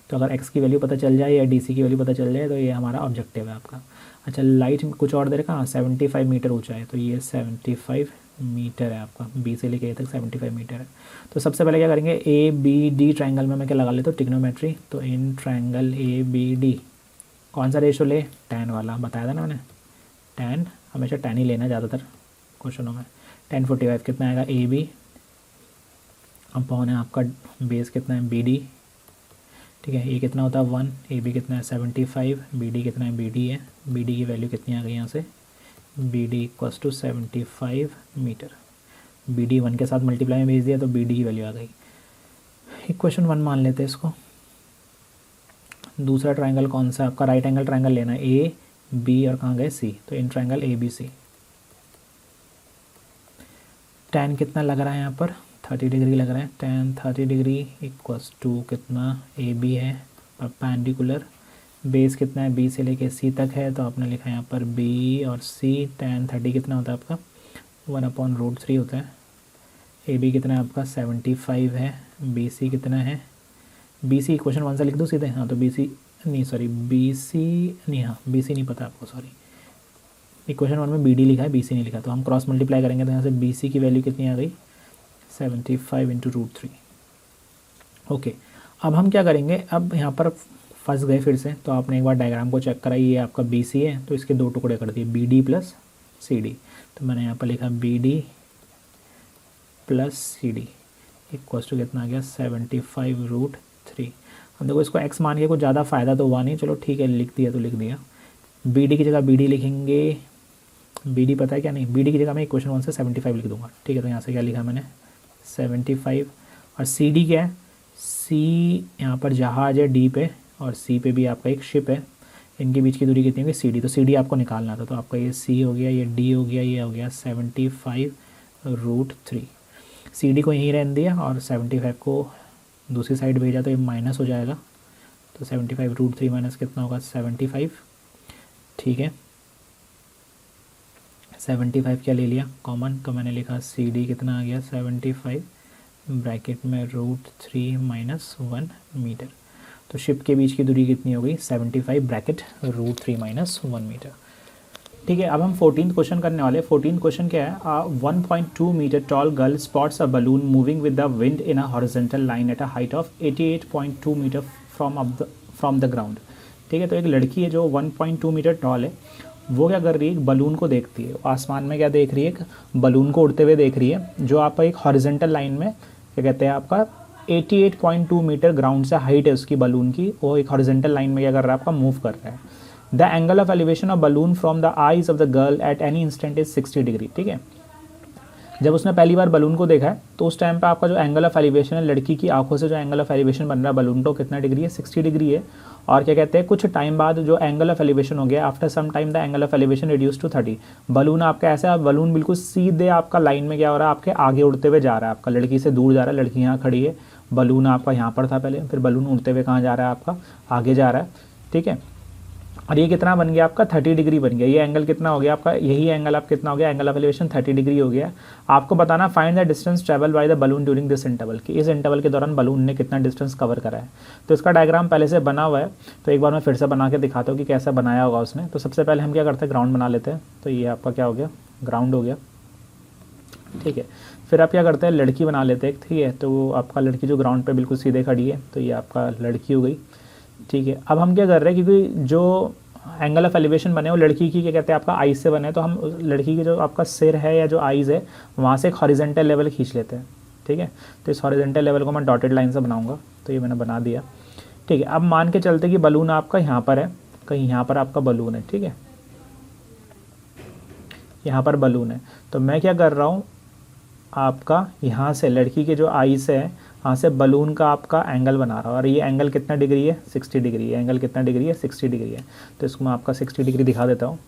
तो अगर x की वैल्यू पता चल जाए या DC की वैल्यू पता चल जाए तो ये हमारा ऑब्जेक्टिव है आपका। अच्छा लाइट कुछ और दे रखा, हाँ 75 मीटर ऊँचा है, तो ये 75 मीटर है आपका, B से लेके A तक 75 मीटर है। तो सबसे पहले क्या करेंगे, ABD ट्रायंगल में मैं क्या लगा लेता हूँ, ट्रिग्नोमेट्री। तो इन ट्रायंगल ABD कौन सा रेशो ले, tan वाला, बताया था ना मैंने, tan हमेशा tan ही लेना ज़्यादातर क्वेश्चनों में। tan 45 कितना आएगा AB, अपॉन है आपका बेस कितना है BD। ठीक है, ये कितना होता है 1, AB कितना है 75, BD कितना है BD है, BD की वैल्यू कितनी आ गई यहाँ से, BD equals to 75 metre. BD 1 के साथ मल्टीप्लाई में भेज दिया तो BD की वैल्यू आ गई। इक्वेशन 1 मान लेते हैं इसको। दूसरा ट्रायंगल कौन सा आपका, राइट एंगल ट्रायंगल लेना है, A B और कहाँ गए C, तो इन ट्रायंगल ABC। tan कितना लग रहा है यहाँ पर, 30 डिग्री लग रहा है। tan 30 डिग्री इक्वल्स टू कितना, AB है परपेंडिकुलर, बेस कितना है B से लेके C तक है, तो आपने लिखा है यहाँ पर B और C। tan 30 कितना होता है आपका 1/√3 होता है। AB कितना है आपका 75 है, BC कितना है, BC इक्वेशन 1 से लिख दो सीधे, हाँ तो BC नहीं सॉरी BC नहीं, हाँ BC नहीं पता आपको, सॉरी इक्वेशन 1 में BD लिखा है, BC नहीं लिखा, तो हम क्रॉस मल्टीप्लाई करेंगे तो यहाँ से BC की वैल्यू कितनी आ गई 75 × √3। ओके, अब हम क्या करेंगे, अब यहाँ पर फंस गए फिर से, तो आपने एक बार डायग्राम को चेक करा, ये आपका BC है तो इसके दो टुकड़े कर दिए, BD + CD। तो मैंने यहाँ पर लिखा BD + CD इक्वल्स टू कितना आ गया 75√3। अब देखो इसको x मान के कुछ ज़्यादा फ़ायदा तो हुआ नहीं, चलो ठीक है लिख दिया तो लिख दिया। BD की जगह BD लिखेंगे, BD पता है क्या, नहीं BD की जगह मैं इक्वेशन 1 से 75 लिख दूंगा। ठीक है, तो यहाँ से क्या लिखा मैंने 75, और CD क्या है, C यहाँ पर जहाज है D पे, और C पे भी आपका एक शिप है, इनके बीच की दूरी कितनी होगी CD, तो CD आपको निकालना था, तो आपका ये C हो गया, ये D हो गया, ये हो गया 75√3। CD को यहीं रहने दिया और 75 को दूसरी साइड भेजा तो ये माइनस हो जाएगा, तो 75√3 माइनस कितना होगा 75। ठीक है, 75 क्या ले लिया कॉमन, तो मैंने लिखा CD कितना आ गया 75 ब्रैकेट में √3 - 1 मीटर। तो शिप के बीच की दूरी कितनी हो गई 75 ब्रैकेट √3 - 1 मीटर। ठीक है, अब हम 14th क्वेश्चन करने वाले। 14th क्वेश्चन क्या है, 1.2 metre tall girl spots a balloon moving with the wind in a horizontal line at a height of 88.2 metre from the ground. ठीक है, तो एक लड़की है जो 1.2 मीटर टॉल है, वो क्या कर रही है, एक बलून को देखती है, आसमान में क्या देख रही है, एक बलून को उड़ते हुए देख रही है, जो आपका एक हॉरिजॉन्टल लाइन में क्या कहते हैं आपका 88.2 मीटर ग्राउंड से हाइट है उसकी बलून की, वो एक हॉरिजॉन्टल लाइन में क्या कर रहा है आपका मूव कर रहा है। The angle of elevation of balloon from the eyes of the girl at any instant is 60 degree. ठीक है, जब उसने पहली बार बलून को देखा है तो उस टाइम पे आपका जो एंगल ऑफ एलिवेशन है, लड़की की आंखों से जो एंगल ऑफ एलिवेशन बन रहा है बलून को, कितना डिग्री है 60 डिग्री है। और क्या कहते हैं, कुछ टाइम बाद जो एंगल ऑफ एलिवेशन हो गया, after some time the angle of elevation reduce to 30। Balloon आपका ऐसा, बलून बिल्कुल सीधे आपका लाइन में क्या हो रहा है, आपके आगे उड़ते हुए जा रहा है, आपका लड़की से दूर जा रहा है, लड़की यहाँ खड़ी है, बलून आपका यहाँ पर था पहले, फिर बलून उड़ते हुए कहाँ जा रहा है आपका आगे जा रहा है। ठीक है, और ये कितना बन गया आपका 30 डिग्री बन गया। ये एंगल कितना हो गया आपका, यही एंगल आप कितना हो गया, एंगल ऑफ एलिवेशन 30 डिग्री हो गया। आपको बताना find the distance travel by the balloon during this interval, कि इस इंटरवल के दौरान बलून ने कितना डिस्टेंस कवर करा है। तो इसका डायग्राम पहले से बना हुआ है, तो एक बार मैं फिर से बना के दिखाता हूँ कि कैसा बनाया होगा उसने। तो सबसे पहले हम क्या करते हैं, ग्राउंड बना लेते हैं। तो ये आपका क्या हो गया, ग्राउंड हो गया। ठीक है, फिर आप क्या करते हैं, लड़की बना लेते हैं। ठीक है, तो आपका लड़की जो ग्राउंड पे बिल्कुल सीधे खड़ी है, तो ये आपका लड़की हो गई। ठीक है, अब हम क्या कर रहे हैं, क्योंकि जो एंगल ऑफ एलिवेशन बने हो लड़की की क्या कहते हैं आपका आईज से बने, तो हम लड़की की जो आपका सिर है या जो आईज है वहाँ से एक हॉरिजेंटल लेवल खींच लेते हैं, ठीक है। तो इस हॉरिजेंटल लेवल को मैं डॉटेड लाइन से बनाऊंगा, तो ये मैंने बना दिया, ठीक है। अब मान के चलते कि बलून आपका यहाँ पर है, कहीं यहाँ पर आपका बलून है, ठीक है, यहाँ पर बलून है। तो मैं क्या कर रहा हूँ, आपका यहाँ से लड़की के जो आईज है यहाँ से बलून का आपका एंगल बना रहा हूँ, और ये एंगल कितना डिग्री है, 60 डिग्री है। एंगल कितना डिग्री है, 60 डिग्री है। तो इसको मैं आपका 60 डिग्री दिखा देता हूँ।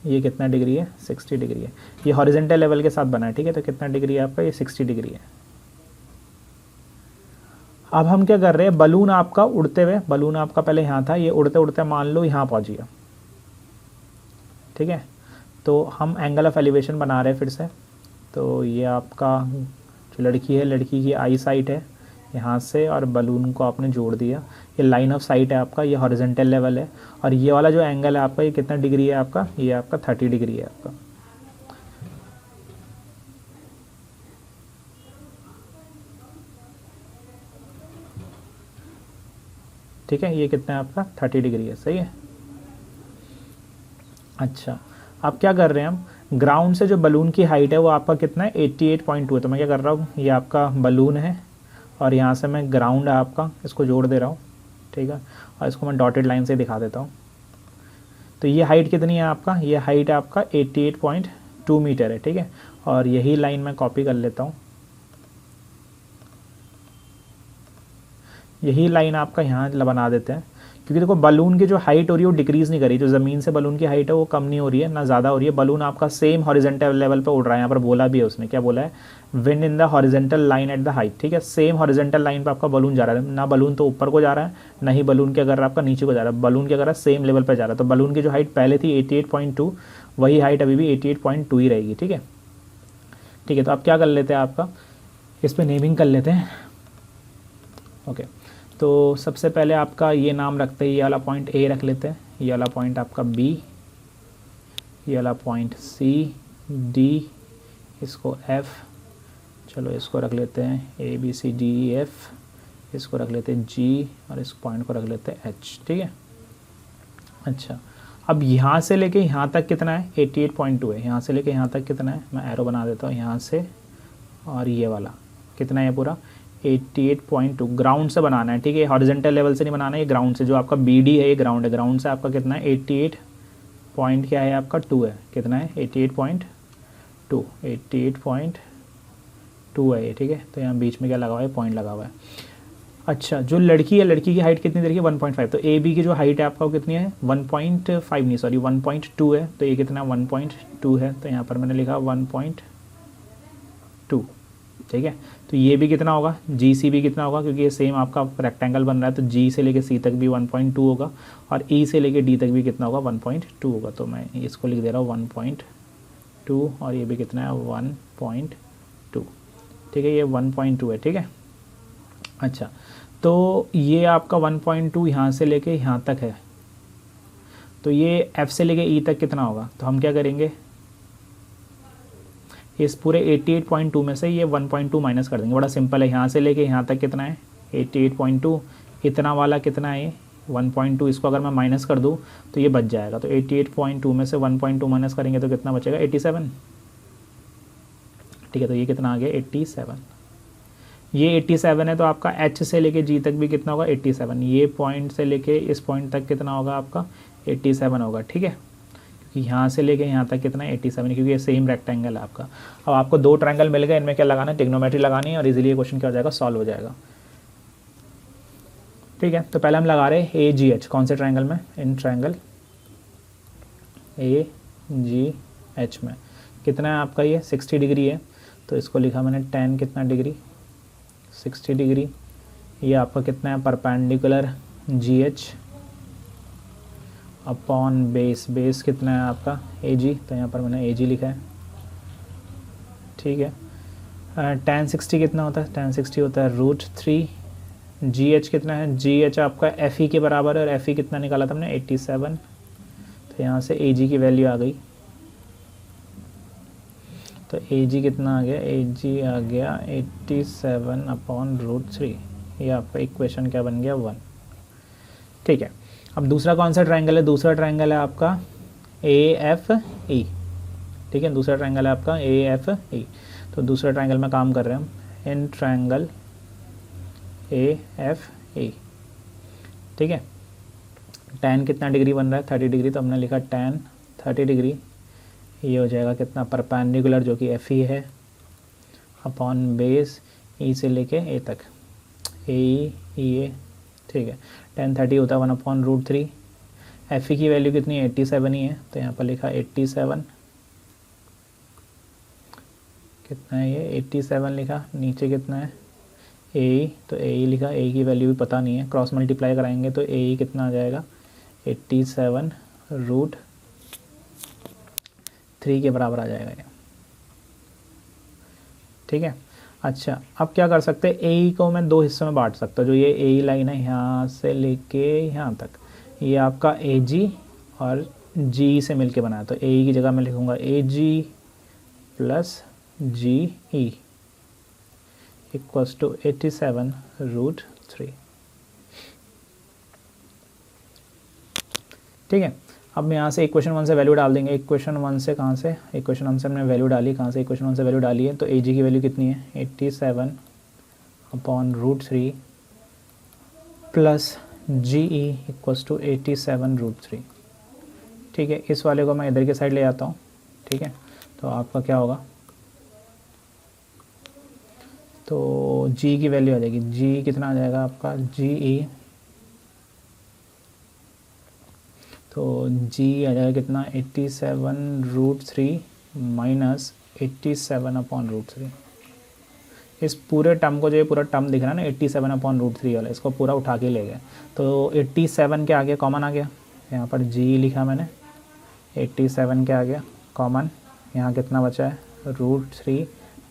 ये कितना डिग्री है, 60 डिग्री है। ये हॉरिजेंटल लेवल के साथ बना है, ठीक है। तो कितना डिग्री है आपका, ये 60 डिग्री है। अब हम क्या कर रहे हैं, बलून आपका उड़ते हुए, बलून आपका पहले यहाँ था, ये उड़ते उड़ते मान लो यहाँ पहुँच गया, ठीक है। तो हम एंगल ऑफ एलिवेशन बना रहे हैं फिर से। तो ये आपका जो लड़की है, लड़की की आई साइट है यहाँ से, और बलून को आपने जोड़ दिया। ये लाइन ऑफ साइट है आपका, ये हॉरिजेंटल लेवल है। और ये वाला जो एंगल है आपका, ये कितना डिग्री है आपका, ये आपका 30 डिग्री है आपका, ठीक है। ये कितना है आपका, 30 डिग्री है, सही है। अच्छा, अब क्या कर रहे हैं हम, ग्राउंड से जो बलून की हाइट है वो आपका कितना है, 88.2 है। तो मैं क्या कर रहा हूँ, ये आपका बलून है और यहाँ से मैं ग्राउंड है आपका, इसको जोड़ दे रहा हूँ, ठीक है। और इसको मैं डॉटेड लाइन से दिखा देता हूँ। तो ये हाइट कितनी है आपका, ये हाइट है आपका 88.2 मीटर है, ठीक है। और यही लाइन मैं कॉपी कर लेता हूँ, यही लाइन आपका यहाँ बना देते हैं। क्योंकि देखो बलून की जो हाइट हो रही है वो डिक्रीज़ नहीं कर रही, जो ज़मीन से बलून की हाइट है वो कम नहीं हो रही है ना ज़्यादा हो रही है। बलून आपका सेम हॉरिजेंटल लेवल पे उड़ रहा है। यहाँ पर बोला भी है उसने, क्या बोला है, wind in the horizontal line at the height, ठीक है। सेम हॉरिजेंटल लाइन पे आपका बलून जा रहा है, ना बलून तो ऊपर को जा रहा है, ना ही बलून के अगर आपका नीचे को जा रहा है। बलून के अगर सेम लेवल पर जा रहा है। तो बलून की जो हाइट पहले थी 88.2, वही हाइट अभी भी 88.2 ही रहेगी, ठीक है। ठीक है, तो आप क्या कर लेते हैं, आपका इस पर नेमिंग कर लेते हैं। ओके, तो सबसे पहले आपका ये नाम रखते हैं, ये वाला पॉइंट ए रख लेते हैं, ये वाला पॉइंट आपका बी, ये वाला पॉइंट सी, डी, इसको एफ, चलो इसको रख लेते हैं A B C D E F, इसको रख लेते हैं जी, और इस पॉइंट को रख लेते हैं एच, ठीक है। अच्छा, अब यहाँ से लेके यहाँ तक कितना है, 88.2 है। यहाँ से लेके यहाँ तक कितना है, मैं एरो बना देता हूँ यहाँ से, और ये वाला कितना है पूरा 88.2 ग्राउंड से बनाना है, ठीक है। हॉरिजेंटल लेवल से नहीं बनाना है, ये ग्राउंड से। जो आपका BD है ये ग्राउंड है, ग्राउंड से आपका कितना है 88 पॉइंट क्या है आपका 2 है, कितना है 88.2 है ये, ठीक है। तो यहाँ बीच में क्या लगा हुआ है, पॉइंट लगा हुआ है। अच्छा, जो लड़की है, लड़की की हाइट कितनी देखिए 1.5, तो AB की जो हाइट है आपका वो कितनी है 1.5 नहीं सॉरी 1.2 है। तो ये कितना 1.2 है, तो यहाँ पर मैंने लिखा 1.2, ठीक है। तो ये भी कितना होगा, GC भी कितना होगा, क्योंकि ये सेम आपका रेक्टेंगल बन रहा है। तो G से लेके C तक भी 1.2 होगा, और E से लेके D तक भी कितना होगा 1.2 होगा। तो मैं इसको लिख दे रहा हूँ 1.2, और ये भी कितना है 1.2, ठीक है। ये 1.2 है, ठीक है। अच्छा, तो ये आपका 1.2 यहाँ से लेके यहाँ तक है। तो ये F से लेके E तक कितना होगा, तो हम क्या करेंगे, इस पूरे 88.2 में से ये 1.2 माइनस कर देंगे। बड़ा सिंपल है, यहाँ से लेके यहाँ तक कितना है 88.2, इतना वाला कितना है 1.2, इसको अगर मैं माइनस कर दूँ तो ये बच जाएगा। तो 88.2 में से 1.2 माइनस करेंगे तो कितना बचेगा 87, ठीक है। तो ये कितना आ गया 87, ये 87 है। तो आपका H से लेके G तक भी कितना होगा 87, ये पॉइंट से लेके इस पॉइंट तक कितना होगा आपका 87 होगा, ठीक है। यहाँ से लेके यहाँ तक कितना है 87, क्योंकि ये सेम रेक्टेंगल है आपका। अब आपको दो ट्रायंगल मिल गए, इनमें क्या लगाना है, ट्रिग्नोमेट्री लगानी है, और इजीली ये क्वेश्चन क्या हो जाएगा, सॉल्व हो जाएगा, ठीक है। तो पहले हम लगा रहे हैं AGH, कौन से ट्रायंगल में, इन ट्रायंगल AGH में कितना है आपका, ये 60 डिग्री है। तो इसको लिखा मैंने tan कितना डिग्री 60 डिग्री। ये आपका कितना है perpendicular GH upon base, base कितना है आपका AG, तो यहाँ पर मैंने AG लिखा है, ठीक है। tan 60 कितना होता है, tan 60 होता है √3। GH कितना है, GH आपका FE के बराबर है, और FE कितना निकाला था हमने 87। तो यहाँ से AG की वैल्यू आ गई, तो AG कितना आ गया, AG आ गया 87 अपॉन √3, ये आपका इक्वेशन क्या बन गया 1। ठीक है, अब दूसरा कौन सा ट्रायंगल है? दूसरा ट्रायंगल है आपका AFE। ठीक है, दूसरा ट्रायंगल है आपका AFE। तो दूसरा ट्रायंगल में काम कर रहे हैं हम इन ट्रायंगल AFE। ठीक है, tan कितना डिग्री बन रहा है? 30 डिग्री। तो हमने लिखा tan 30 डिग्री, ये हो जाएगा कितना? परपेंडिकुलर जो कि FE है अपॉन बेस E से लेके A तक, AE। ठीक है, tan 30 होता है 1/√3। FE की वैल्यू कितनी है? 87 ही है। तो यहाँ पर लिखा 87, कितना है ये? 87 लिखा। नीचे कितना है? AE, तो AE लिखा। AE की वैल्यू भी पता नहीं है, क्रॉस मल्टीप्लाई कराएंगे तो AE कितना आ जाएगा? 87√3 के बराबर आ जाएगा ये। ठीक है, अच्छा अब क्या कर सकते हैं? AE को मैं दो हिस्सों में बांट सकता हूँ। जो ये AE लाइन है यहाँ से लेके यहाँ तक, ये आपका AG और GE से मिलके बना है। तो AE की जगह मैं लिखूँगा AG plus GE equals to 87√3। ठीक है, अब मैं यहाँ से इक्वेशन 1 से वैल्यू डाल देंगे। इक्वेशन 1 से कहाँ से? इक्वेशन 1 से हमने वैल्यू डाली, कहाँ से? इक्वेशन 1 से वैल्यू डाली है। तो AG की वैल्यू कितनी है? 87/√3 प्लस GE इक्वल्स टू 87√3। ठीक है, इस वाले को मैं इधर की साइड ले आता हूँ। ठीक है, तो आपका क्या होगा? तो G की वैल्यू आ जाएगी, G कितना आ जाएगा आपका? GE, तो G आ जाएगा कितना? 87√3 माइनस 87/√3। इस पूरे टर्म को, जो ये पूरा टर्म दिख रहा है ना 87/√3 वाला, इसको पूरा उठा के ले गए। तो 87 के आगे कॉमन आ गया, यहाँ पर G लिखा मैंने। 87 के आगे कॉमन, यहाँ कितना बचा है? √3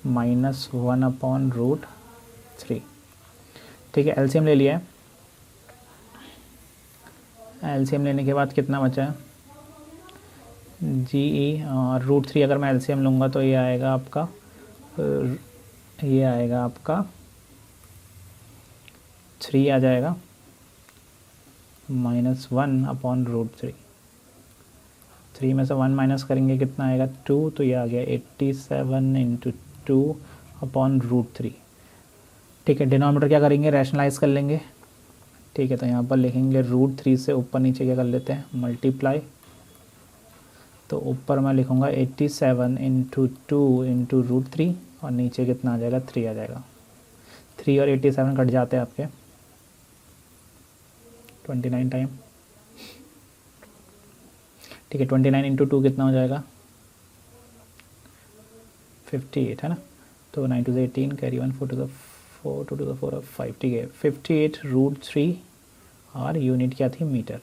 माइनस 1/√3। ठीक है, एलसीएम ले लिया है। एलसीएम लेने के बाद कितना बचा है? GE और √3 अगर मैं एलसीएम लूँगा तो ये आएगा आपका, ये आएगा आपका 3 आ जाएगा माइनस 1/√3। 3 में से 1 माइनस करेंगे कितना आएगा? 2। तो ये आ गया 87 × 2/√3। ठीक है, डिनोमिनेटर क्या करेंगे? रैशनलाइज कर लेंगे। ठीक है, तो यहाँ पर लिखेंगे √3 से ऊपर नीचे क्या कर लेते हैं? मल्टीप्लाई। तो ऊपर मैं लिखूँगा 87 × 2 × √3 और नीचे कितना आ जाएगा? 3 आ जाएगा। 3 और 87 कट जाते हैं आपके 29 टाइम। ठीक है, 29 × 2 कितना हो जाएगा? 58 है ना। तो 9 2 18, कैरी 1, 4 2 4 और 5। ठीक है, 58√3 और यूनिट क्या थी? मीटर।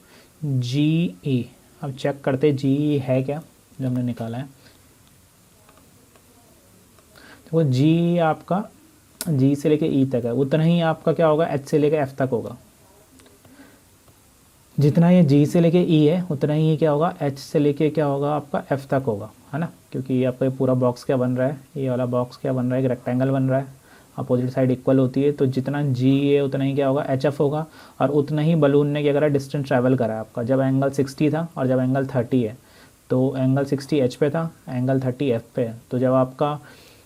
GE, अब चेक करते GE है क्या जो हमने निकाला है। तो वो GE आपका G से लेके E तक है, उतना ही आपका क्या होगा? H से लेके F तक होगा। जितना ये G से लेके E है उतना ही ये क्या होगा? H से लेके क्या होगा? आपका F तक होगा, है ना। क्योंकि ये आपका पूरा बॉक्स क्या बन रहा है? ये वाला बॉक्स क्या बन रहा है? एक रेक्टेंगल बन रहा है, अपोजिट साइड इक्वल होती है। तो जितना G है उतना ही क्या होगा? HF होगा। और उतना ही बलून ने क्या करा? डिस्टेंस ट्रैवल करा है आपका। जब एंगल 60 था और जब एंगल 30 है, तो एंगल 60 H पे था, एंगल 30 F पे है। तो जब आपका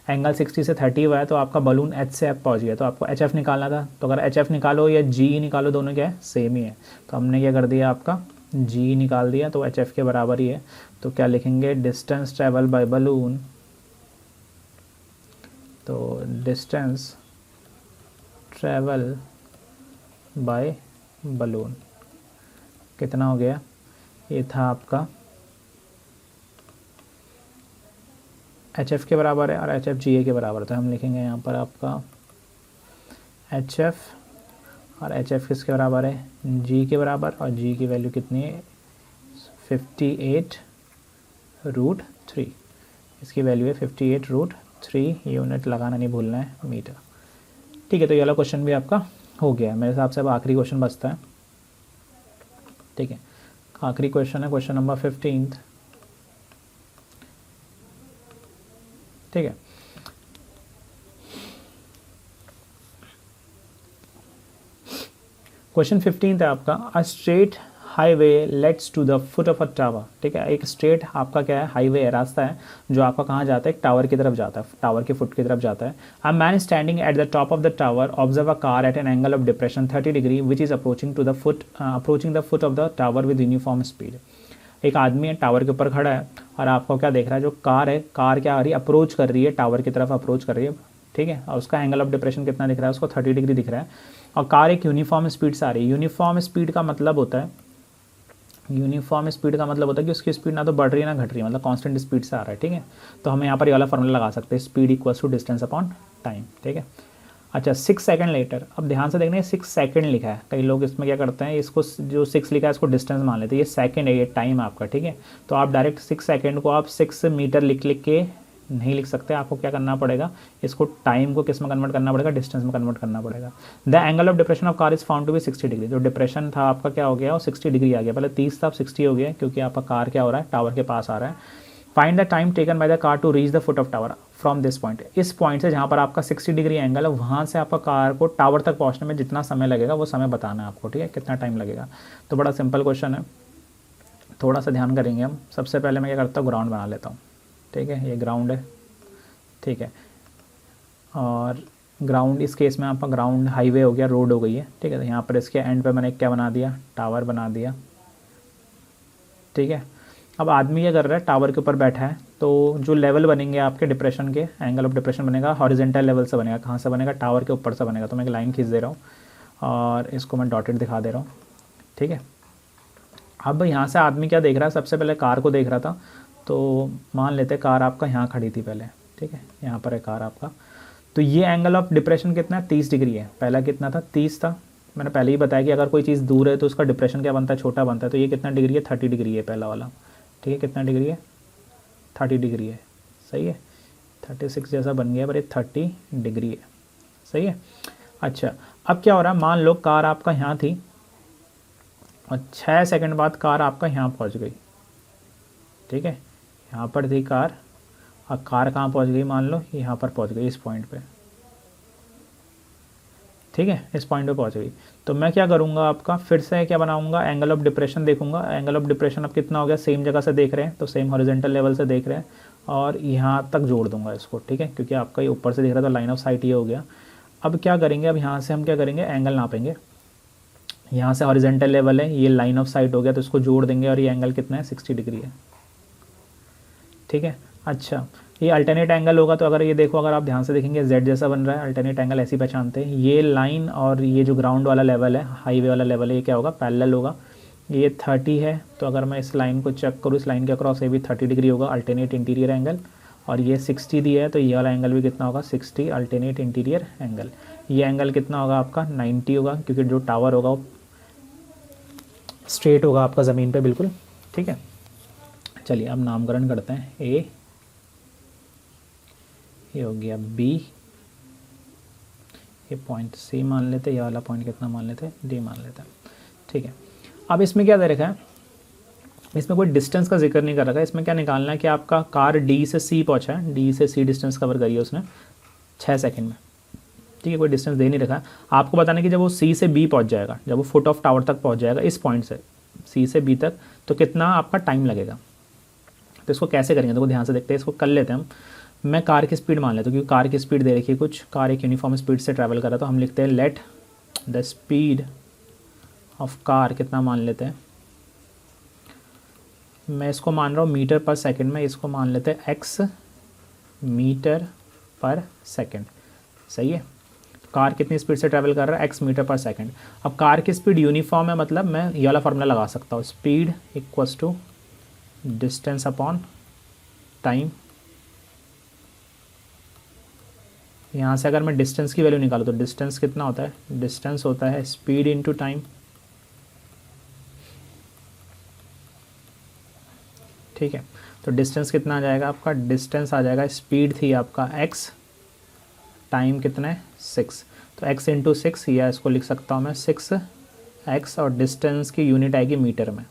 एंगल 60 से 30 हुआ है तो आपका बलून H से F पहुंच गया, तो आपको HF निकालना था। तो अगर HF निकालो या GE निकालो, दोनों क्या है? सेम ही है। तो हमने क्या कर दिया? आपका GE निकाल दिया, तो HF के बराबर ही है। तो क्या लिखेंगे? डिस्टेंस ट्रैवल बाय बलून, तो डिस्टेंस ट्रैवल बाय बलून कितना हो गया? ये था आपका HF के बराबर है और HF GA के बराबर। तो हम लिखेंगे यहाँ पर आपका HF और HF किसके बराबर है? G के बराबर। और G की वैल्यू कितनी है? 58√3। इसकी वैल्यू है 58√3। यूनिट लगाना नहीं भूलना है, मीटर। ठीक है, तो ये वाला क्वेश्चन भी आपका हो गया है। मेरे हिसाब से अब आखिरी क्वेश्चन बचता है। ठीक है, आखिरी क्वेश्चन है क्वेश्चन नंबर 15। ठीक है, क्वेश्चन 15 है आपका, a straight highway leads to the foot of a tower. ठीक है, एक स्ट्रेट आपका क्या है, हाईवे है, रास्ता है जो आपका कहाँ जाता है, एक टावर की तरफ जाता है, टावर के फुट की तरफ जाता है। A man standing at the top of the tower observe a car eight an angle of depression 30 degree which is approaching the foot of the tower with uniform speed. एक आदमी है, tower के ऊपर खड़ा है और आपको क्या देख रहा है, जो कार है, कार क्या आ रही है, अप्रोच कर रही है, टावर की तरफ अप्रोच कर रही है। ठीक है, और उसका एंगल ऑफ डिप्रेशन कितना दिख रहा है, उसको 30 डिग्री दिख रहा है, और कार एक यूनिफॉर्म स्पीड से आ रही है। यूनिफॉर्म स्पीड का मतलब होता है, यूनिफॉर्म स्पीड का मतलब होता है कि उसकी स्पीड ना तो बढ़ रही है ना घट रही है, मतलब कांस्टेंट स्पीड से आ रहा है। ठीक है, तो हम यहाँ पर ये वाला फॉर्मूला लगा सकते हैं, speed equals to distance upon time. ठीक है, अच्छा 6 सेकंड लेटर, अब ध्यान से देखना, 6 सेकंड लिखा है, कई लोग इसमें क्या करते हैं, इसको जो 6 लिखा है इसको डिस्टेंस मान लेते हैं, ये सेकंड है, ये टाइम है आपका। ठीक है, तो आप डायरेक्ट 6 सेकंड को आप 6 मीटर लिख लिख के नहीं लिख सकते, आपको क्या करना पड़ेगा, इसको टाइम को किस में कन्वर्ट करना पड़ेगा, डिस्टेंस में कन्वर्ट करना पड़ेगा। The angle of depression of car is found to be 60 degree. जो डिप्रेशन था आपका क्या हो गया, वो 60 डिग्री आ गया, पहले 30 था, अब 60 हो गया, क्योंकि आपका कार क्या हो रहा है, टावर के पास आ रहा है। Find the time taken by the car to reach the foot of tower from this point. इस पॉइंट से जहाँ पर आपका 60 डिग्री एंगल है, वहाँ से आपका कार को टावर तक पहुँचने में जितना समय लगेगा वो समय बताना है आपको। ठीक है, कितना टाइम लगेगा, तो बड़ा सिंपल क्वेश्चन है, थोड़ा सा ध्यान करेंगे हम। सबसे पहले मैं क्या करता हूँ, ग्राउंड बना लेता हूँ। ठीक है, ये ग्राउंड है। ठीक है, और ग्राउंड इस केस में आपका ग्राउंड हाईवे हो गया, रोड हो गई है। ठीक है, तो यहाँ पर इसके एंड पे मैंने क्या बना दिया, टावर बना दिया। ठीक है, अब आदमी क्या कर रहा है, टावर के ऊपर बैठा है, तो जो लेवल बनेंगे आपके डिप्रेशन के, एंगल ऑफ डिप्रेशन बनेगा हॉरिजेंटल लेवल से बनेगा। कहाँ से बनेगा, टावर के ऊपर से बनेगा। तो मैं एक लाइन खींच दे रहा हूँ और इसको मैं डॉटेड दिखा दे रहा हूँ। ठीक है, अब यहाँ से आदमी क्या देख रहा है, सबसे पहले कार को देख रहा था, तो मान लेते कार आपका यहाँ खड़ी थी पहले। ठीक है, यहाँ पर है कार आपका, तो ये एंगल ऑफ डिप्रेशन कितना है, 30 डिग्री है। पहला कितना था, 30 था। मैंने पहले ही बताया कि अगर कोई चीज़ दूर है तो उसका डिप्रेशन क्या बनता है, छोटा बनता है। तो ये कितना डिग्री है, 30 डिग्री है पहला वाला। ठीक है, कितना डिग्री है, 30 डिग्री है। सही है, 36 जैसा बन गया पर ये 30 डिग्री है। सही है, अच्छा अब क्या हो रहा है, मान लो कार आपका यहाँ थी और 6 सेकंड बाद कार आपका यहाँ पहुँच गई। ठीक है, यहाँ पर थी कार और कार कहाँ पहुँच गई, मान लो यहाँ पर पहुँच गई, इस पॉइंट पे। ठीक है, इस पॉइंट पे पहुँच गई, तो मैं क्या करूँगा, आपका फिर से क्या बनाऊँगा, एंगल ऑफ डिप्रेशन देखूँगा। एंगल ऑफ डिप्रेशन अब कितना हो गया, सेम जगह से देख रहे हैं तो सेम हॉरिजेंटल लेवल से देख रहे हैं, और यहाँ तक जोड़ दूंगा इसको। ठीक है, क्योंकि आपका ये ऊपर से दिख रहा था, लाइन ऑफ साइट ये हो गया। अब क्या करेंगे, अब यहाँ से हम क्या करेंगे, एंगल नापेंगे। यहाँ से हॉरिजेंटल लेवल है, ये लाइन ऑफ साइट हो गया, तो इसको जोड़ देंगे और ये एंगल कितना है, 60 डिग्री है। ठीक है, अच्छा ये अल्टरनेट एंगल होगा, तो अगर ये देखो, अगर आप ध्यान से देखेंगे जेड जैसा बन रहा है, अल्टरनेट एंगल ऐसे ही पहचानते हैं। ये लाइन और ये जो ग्राउंड वाला लेवल है, हाईवे वाला लेवल है, ये क्या होगा, पैरेलल होगा। ये 30 है, तो अगर मैं इस लाइन को चेक करूँ, इस लाइन के अक्रॉस ये भी 30 डिग्री होगा, अल्टरनेट इंटीरियर एंगल। और ये 60 दिया है, तो ये वाला एंगल भी कितना होगा, 60 अल्टरनेट इंटीरियर एंगल। ये एंगल कितना होगा आपका, 90 होगा, क्योंकि जो टावर होगा वो स्ट्रेट होगा आपका ज़मीन पे बिल्कुल। ठीक है, चलिए अब नामकरण करते हैं। ए, ये हो गया बी, ये पॉइंट सी मान लेते, ये वाला पॉइंट कितना मान लेते, डी मान लेते हैं। ठीक है, अब इसमें क्या दे रखा है, इसमें कोई डिस्टेंस का जिक्र नहीं कर रखा है। इसमें क्या निकालना है कि आपका कार डी से सी पहुंचा है, डी से सी डिस्टेंस कवर करी है उसने 6 सेकंड में। ठीक है, कोई डिस्टेंस दे नहीं रखा है, आपको बताना है कि जब वो सी से बी पहुंच जाएगा, जब वो फुट ऑफ टावर तक पहुंच जाएगा इस पॉइंट से सी से बी तक, तो कितना आपका टाइम लगेगा। तो इसको कैसे करेंगे, तो ध्यान से देखते हैं, इसको कर लेते हैं हम। मैं कार की स्पीड मान लेता हूँ, क्योंकि कार की स्पीड दे रखी है कुछ, कार एक यूनिफॉर्म स्पीड से ट्रैवल कर रहा है, तो हम लिखते हैं let the speed of car कितना मान लेते हैं, मैं इसको मान रहा हूँ मीटर पर सेकंड में, इसको मान लेते हैं एक्स मीटर पर सेकंड। सही है, कार कितनी स्पीड से ट्रैवल कर रहा है, एक्स मीटर पर सेकंड। अब कार की स्पीड यूनिफॉर्म है, मतलब मैं ये वाला फार्मूला लगा सकता हूँ, speed equals to distance upon time. यहाँ से अगर मैं डिस्टेंस की वैल्यू निकालूँ तो डिस्टेंस कितना होता है, डिस्टेंस होता है स्पीड इनटू टाइम। ठीक है, तो डिस्टेंस कितना आ जाएगा आपका, डिस्टेंस आ जाएगा, स्पीड थी आपका x, टाइम कितना है 6, तो x इंटू 6, या इसको लिख सकता हूँ मैं 6x, और डिस्टेंस की यूनिट आएगी मीटर में।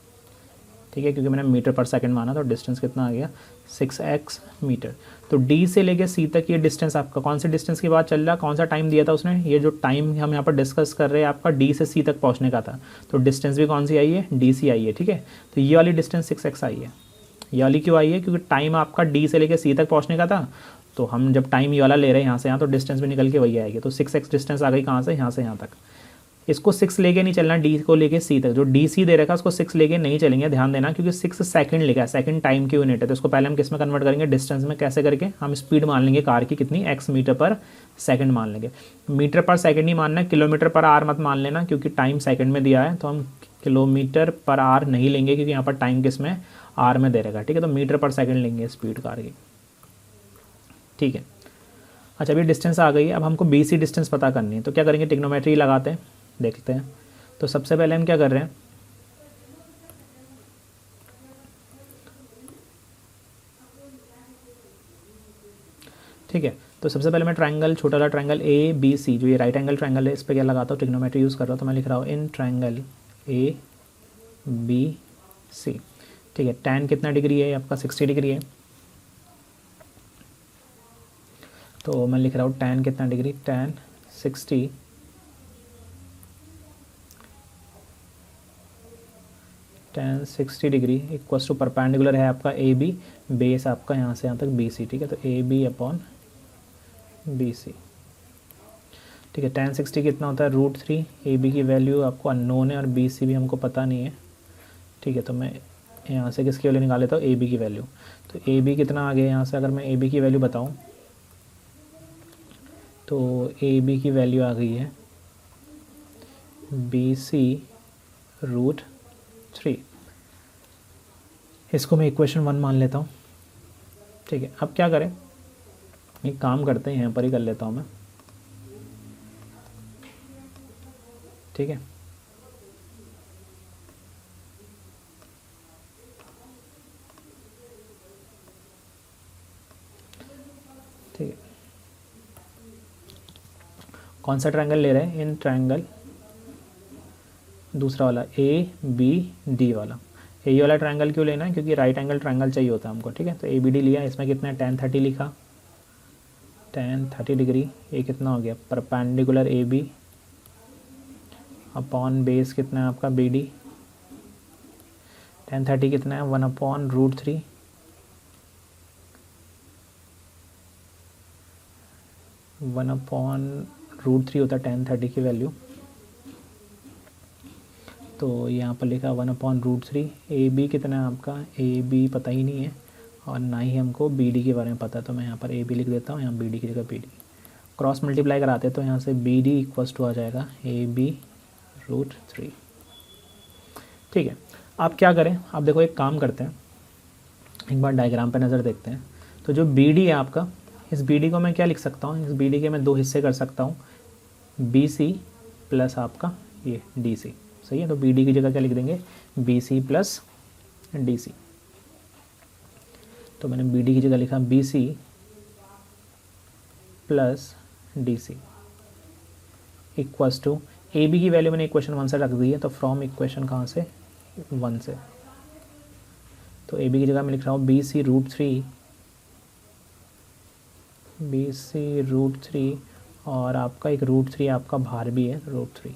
ठीक है, क्योंकि मैंने मीटर पर सेकंड माना, तो डिस्टेंस कितना आ गया 6x मीटर। तो D से लेके C तक ये डिस्टेंस आपका कौन से डिस्टेंस की बात चल रहा है, कौन सा टाइम दिया था उसने, ये जो टाइम हम यहाँ पर डिस्कस कर रहे हैं आपका D से C तक पहुँचने का था, तो डिस्टेंस भी कौन सी आई है, DC आई है। ठीक है, तो ये वाली डिस्टेंस 6x आई है। ये वाली क्यों आई है, क्योंकि टाइम आपका D से लेके C तक पहुँचने का था, तो हम जब टाइम ये वाला ले रहे हैं यहाँ से यहाँ, तो डिस्टेंस भी निकल के वही आएगी। तो 6x डिस्टेंस आ गई कहाँ से, यहाँ से यहाँ तक। इसको 6 लेके नहीं चलना, डी को लेके सी तक, जो डी सी दे रखा है उसको 6 लेके नहीं चलेंगे, ध्यान देना, क्योंकि 6 सेकंड लिखा है, सेकंड टाइम की यूनिट है। तो इसको पहले हम किस में कन्वर्ट करेंगे, डिस्टेंस में। कैसे करके, हम स्पीड मान लेंगे कार की कितनी, x मीटर पर सेकंड मान लेंगे। मीटर पर सेकंड ही मानना है, किलोमीटर पर आर मत मान लेना, क्योंकि टाइम सेकंड में दिया है, तो हम किलोमीटर पर आर नहीं लेंगे, क्योंकि यहाँ पर टाइम किस में, आर में दे रहेगा। ठीक है, तो मीटर पर सेकंड लेंगे स्पीड कार की। ठीक है, अच्छा अभी डिस्टेंस आ गई है, अब हमको बी सी डिस्टेंस पता करनी है। तो क्या करेंगे, ट्रिग्नोमेट्री लगाते हैं, देखते हैं। तो सबसे पहले हम क्या कर रहे हैं, ठीक है, तो सबसे पहले मैं ट्रायंगल, छोटा वाला ट्रायंगल ए बी सी, जो ये राइट एंगल ट्रायंगल है, इस पर क्या लगाता हूँ, ट्रिग्नोमेट्री यूज़ कर रहा हूँ। तो मैं लिख रहा हूँ in triangle A B C. ठीक है, tan कितना डिग्री है, आपका 60 डिग्री है। तो मैं लिख रहा हूँ tan कितना degree, tan 60 tan 60 degree equals to perpendicular है आपका ए बी, बेस आपका यहाँ से यहाँ तक बी सी। ठीक है, तो A B upon B C. ठीक है, tan 60 कितना होता है, √3। ए बी की वैल्यू आपको अननोन है और बी सी भी हमको पता नहीं है। ठीक है, तो मैं यहाँ से किसकी वैल्यू निकाल लेता हूँ, ए बी की वैल्यू। तो ए बी कितना आ गया यहाँ से, अगर मैं ए बी की वैल्यू बताऊँ तो ए बी की वैल्यू आ गई है बी सी √3। इसको मैं इक्वेशन 1 मान लेता हूँ। ठीक है, अब क्या करें, एक काम करते हैं, यहाँ पर ही कर लेता हूँ मैं। ठीक है, ठीक है, कौन सा ट्रायंगल ले रहे हैं, इन ट्रायंगल दूसरा वाला ए बी डी वाला। ए वाला ट्रायंगल क्यों लेना है, क्योंकि राइट एंगल ट्रायंगल चाहिए होता है हमको। ठीक है, तो ए बी डी लिया, इसमें कितना है, tan 30 लिखा, tan 30 डिग्री। ये कितना हो गया, perpendicular A B upon base कितना है आपका बी डी। tan 30 कितना है, 1/√3। 1/√3 होता है tan 30 की वैल्यू। तो यहाँ पर लिखा 1/√3। ए बी कितना है आपका, ए बी पता ही नहीं है और ना ही हमको बी डी के बारे में पता है, तो मैं यहाँ पर ए बी लिख देता हूँ, यहाँ बी डी की जगह बी डी। क्रॉस मल्टीप्लाई कराते तो यहाँ से बी डी इक्वल्स टू आ जाएगा ए बी √3। ठीक है, आप क्या करें, आप देखो एक काम करते हैं, एक बार डायग्राम पे नज़र देखते हैं। तो जो बी डी है आपका, इस बी डी को मैं क्या लिख सकता हूँ, इस बी डी के मैं 2 हिस्से कर सकता हूँ, बी सी प्लस आपका ये डी सी। सही है, तो बी डी की जगह क्या लिख देंगे, B C plus D C. तो मैंने बी डी की जगह लिखा B C plus D C equals to, A B की वैल्यू मैंने इक्वेशन 1 से रख दी है, तो फ्रॉम इक्वेशन कहाँ से, 1 से। तो ए बी की जगह मैं लिख रहा हूँ बी सी √3, बी सी √3 और आपका एक √3 आपका बाहर भी है, √3।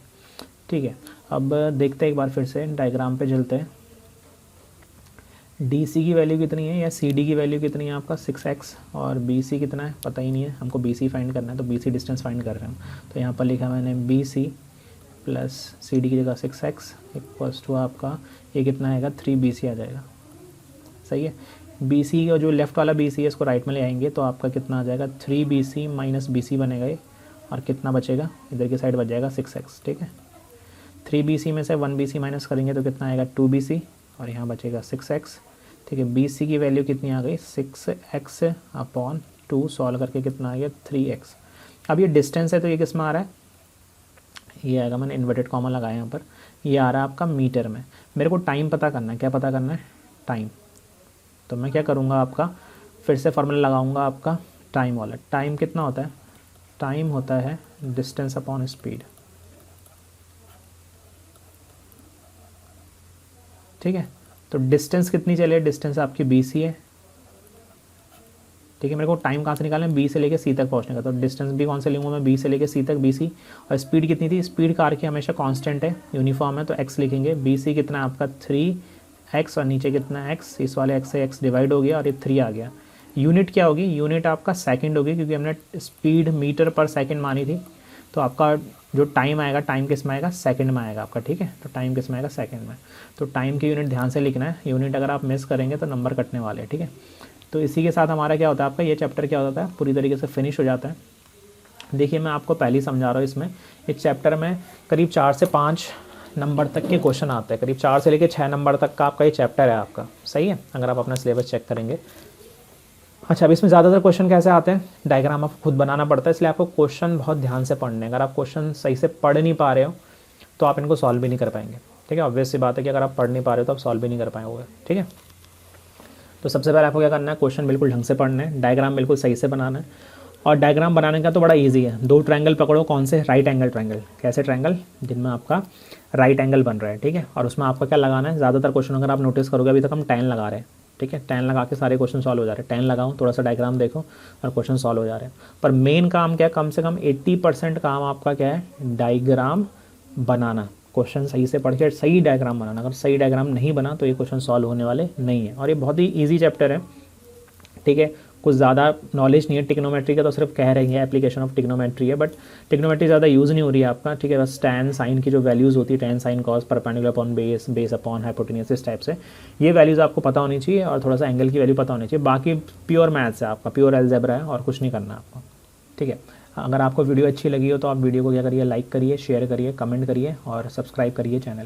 ठीक है, अब देखते हैं एक बार फिर से डायग्राम पे चलते हैं। डी सी की वैल्यू कितनी है या सी डी की वैल्यू कितनी है आपका, 6x, और बी सी कितना है पता ही नहीं है, हमको बी सी फाइंड करना है, तो बी सी डिस्टेंस फाइंड कर रहे हैं। तो यहाँ पर लिखा मैंने B C plus C D की जगह 6x इक्वल्स टू आपका ये कितना आएगा, 3BC आ जाएगा। सही है, बी सी का जो लेफ्ट वाला बी सी है इसको राइट में ले आएंगे, तो आपका कितना आ जाएगा, 3BC माइनस बी सी बनेगा ये, और कितना बचेगा, इधर की साइड बच जाएगा 6x। ठीक है, 3BC में से 1BC माइनस करेंगे तो कितना आएगा, 2BC, और यहाँ बचेगा 6x। ठीक है, BC की वैल्यू कितनी आ गई, 6x/2, सॉल्व करके कितना आ गया, 3x। अब ये डिस्टेंस है तो ये किस में आ रहा है, ये आएगा, मैंने इन्वर्टेड कॉमा लगाया यहाँ पर, ये आ रहा है आपका मीटर में। मेरे को टाइम पता करना है, क्या पता करना है, टाइम। तो मैं क्या करूँगा, आपका फिर से फार्मूला लगाऊंगा आपका टाइम वाला। टाइम कितना होता है, टाइम होता है डिस्टेंस अपॉन स्पीड। ठीक है, तो डिस्टेंस कितनी चली है, डिस्टेंस आपकी BC है, ठीक है। मेरे को टाइम कहाँ से निकालना है, B से लेके C तक पहुँचने का, तो डिस्टेंस भी कौन से लूँगा मैं, B से लेके C तक BC। और स्पीड कितनी थी, स्पीड कार की हमेशा कांस्टेंट है, यूनिफॉर्म है, तो x लिखेंगे। BC कितना है आपका 3x और नीचे कितना है x, इस वाले x से x डिवाइड हो गया और ये 3 आ गया। यूनिट क्या होगी, यूनिट आपका सेकंड होगी, क्योंकि हमने स्पीड मीटर पर सेकंड मानी थी। तो आपका जो टाइम आएगा, टाइम किस में आएगा, सेकंड में आएगा आपका, ठीक है। तो टाइम किस में आएगा, सेकंड में। तो टाइम की यूनिट ध्यान से लिखना है, यूनिट अगर आप मिस करेंगे तो नंबर कटने वाले हैं, ठीक है। तो इसी के साथ हमारा क्या होता है, आपका ये चैप्टर क्या होता है, पूरी तरीके से फिनिश हो जाता है। देखिए मैं आपको पहले ही समझा रहा हूँ, इसमें इस चैप्टर में करीब 4 से 5 नंबर तक के क्वेश्चन आते हैं, करीब 4 से लेकर 6 नंबर तक का आपका ये चैप्टर है आपका, सही है, अगर आप अपना सिलेबस चेक करेंगे। अच्छा, अब इसमें ज़्यादातर क्वेश्चन कैसे आते हैं, डायग्राम आपको खुद बनाना पड़ता है, इसलिए आपको क्वेश्चन बहुत ध्यान से पढ़ने हैं। अगर आप क्वेश्चन सही से पढ़ नहीं पा रहे हो तो आप इनको सॉल्व भी नहीं कर पाएंगे, ठीक है। ऑब्वियस सी बात है कि अगर आप पढ़ नहीं पा रहे हो तो आप सॉल्व भी नहीं कर पाएंगे, ठीक है। तो सबसे पहले आपको क्या करना है, क्वेश्चन बिल्कुल ढंग से पढ़ना है, डायग्राम बिल्कुल सही से बनाना है। और डायग्राम बनाने का तो बड़ा इजी है, 2 ट्रायंगल पकड़ो, कौन से, राइट एंगल ट्रायंगल। कैसे ट्रायंगल, जिनमें आपका राइट एंगल बन रहा है, ठीक है। और उसमें आपका क्या लगाना है, ज़्यादातर क्वेश्चन अगर आप नोटिस करोगे अभी तक हम 10 लगा रहे हैं, ठीक है। 10 लगा के सारे क्वेश्चन सॉल्व हो जा रहे हैं। 10 लगाओ, थोड़ा सा डायग्राम देखो और क्वेश्चन सॉल्व हो जा रहे हैं। पर मेन काम क्या है, कम से कम 80% काम आपका क्या है, डायग्राम बनाना। क्वेश्चन सही से पढ़ के सही डायग्राम बनाना, अगर सही डायग्राम नहीं बना तो ये क्वेश्चन सॉल्व होने वाले नहीं है। और ये बहुत ही ईजी चैप्टर है, ठीक है। कुछ ज़्यादा नॉलेज नहीं है टिग्नोमेट्री का, तो सिर्फ कह रही है एप्लीकेशन ऑफ टिग्नोमेट्री है, बट टिग्नोमेट्री ज़्यादा यूज़ नहीं हो रही है आपका, ठीक है। बस टैन साइन की जो वैल्यूज़ होती है, tan sine cos, perpendicular upon base, base upon hypotenuse, इस टाइप से ये वैल्यूज़ आपको पता होनी चाहिए, और थोड़ा सा एंगल की वैल्यू पता होनी चाहिए। बाकी प्योर मैथ्स है आपका, प्योर अलजेब्रा है, और कुछ नहीं करना आपको, ठीक है। अगर आपको वीडियो अच्छी लगी हो तो आप वीडियो को क्या करिए, लाइक करिए, शेयर करिए, कमेंट करिए और सब्सक्राइब करिए चैनल।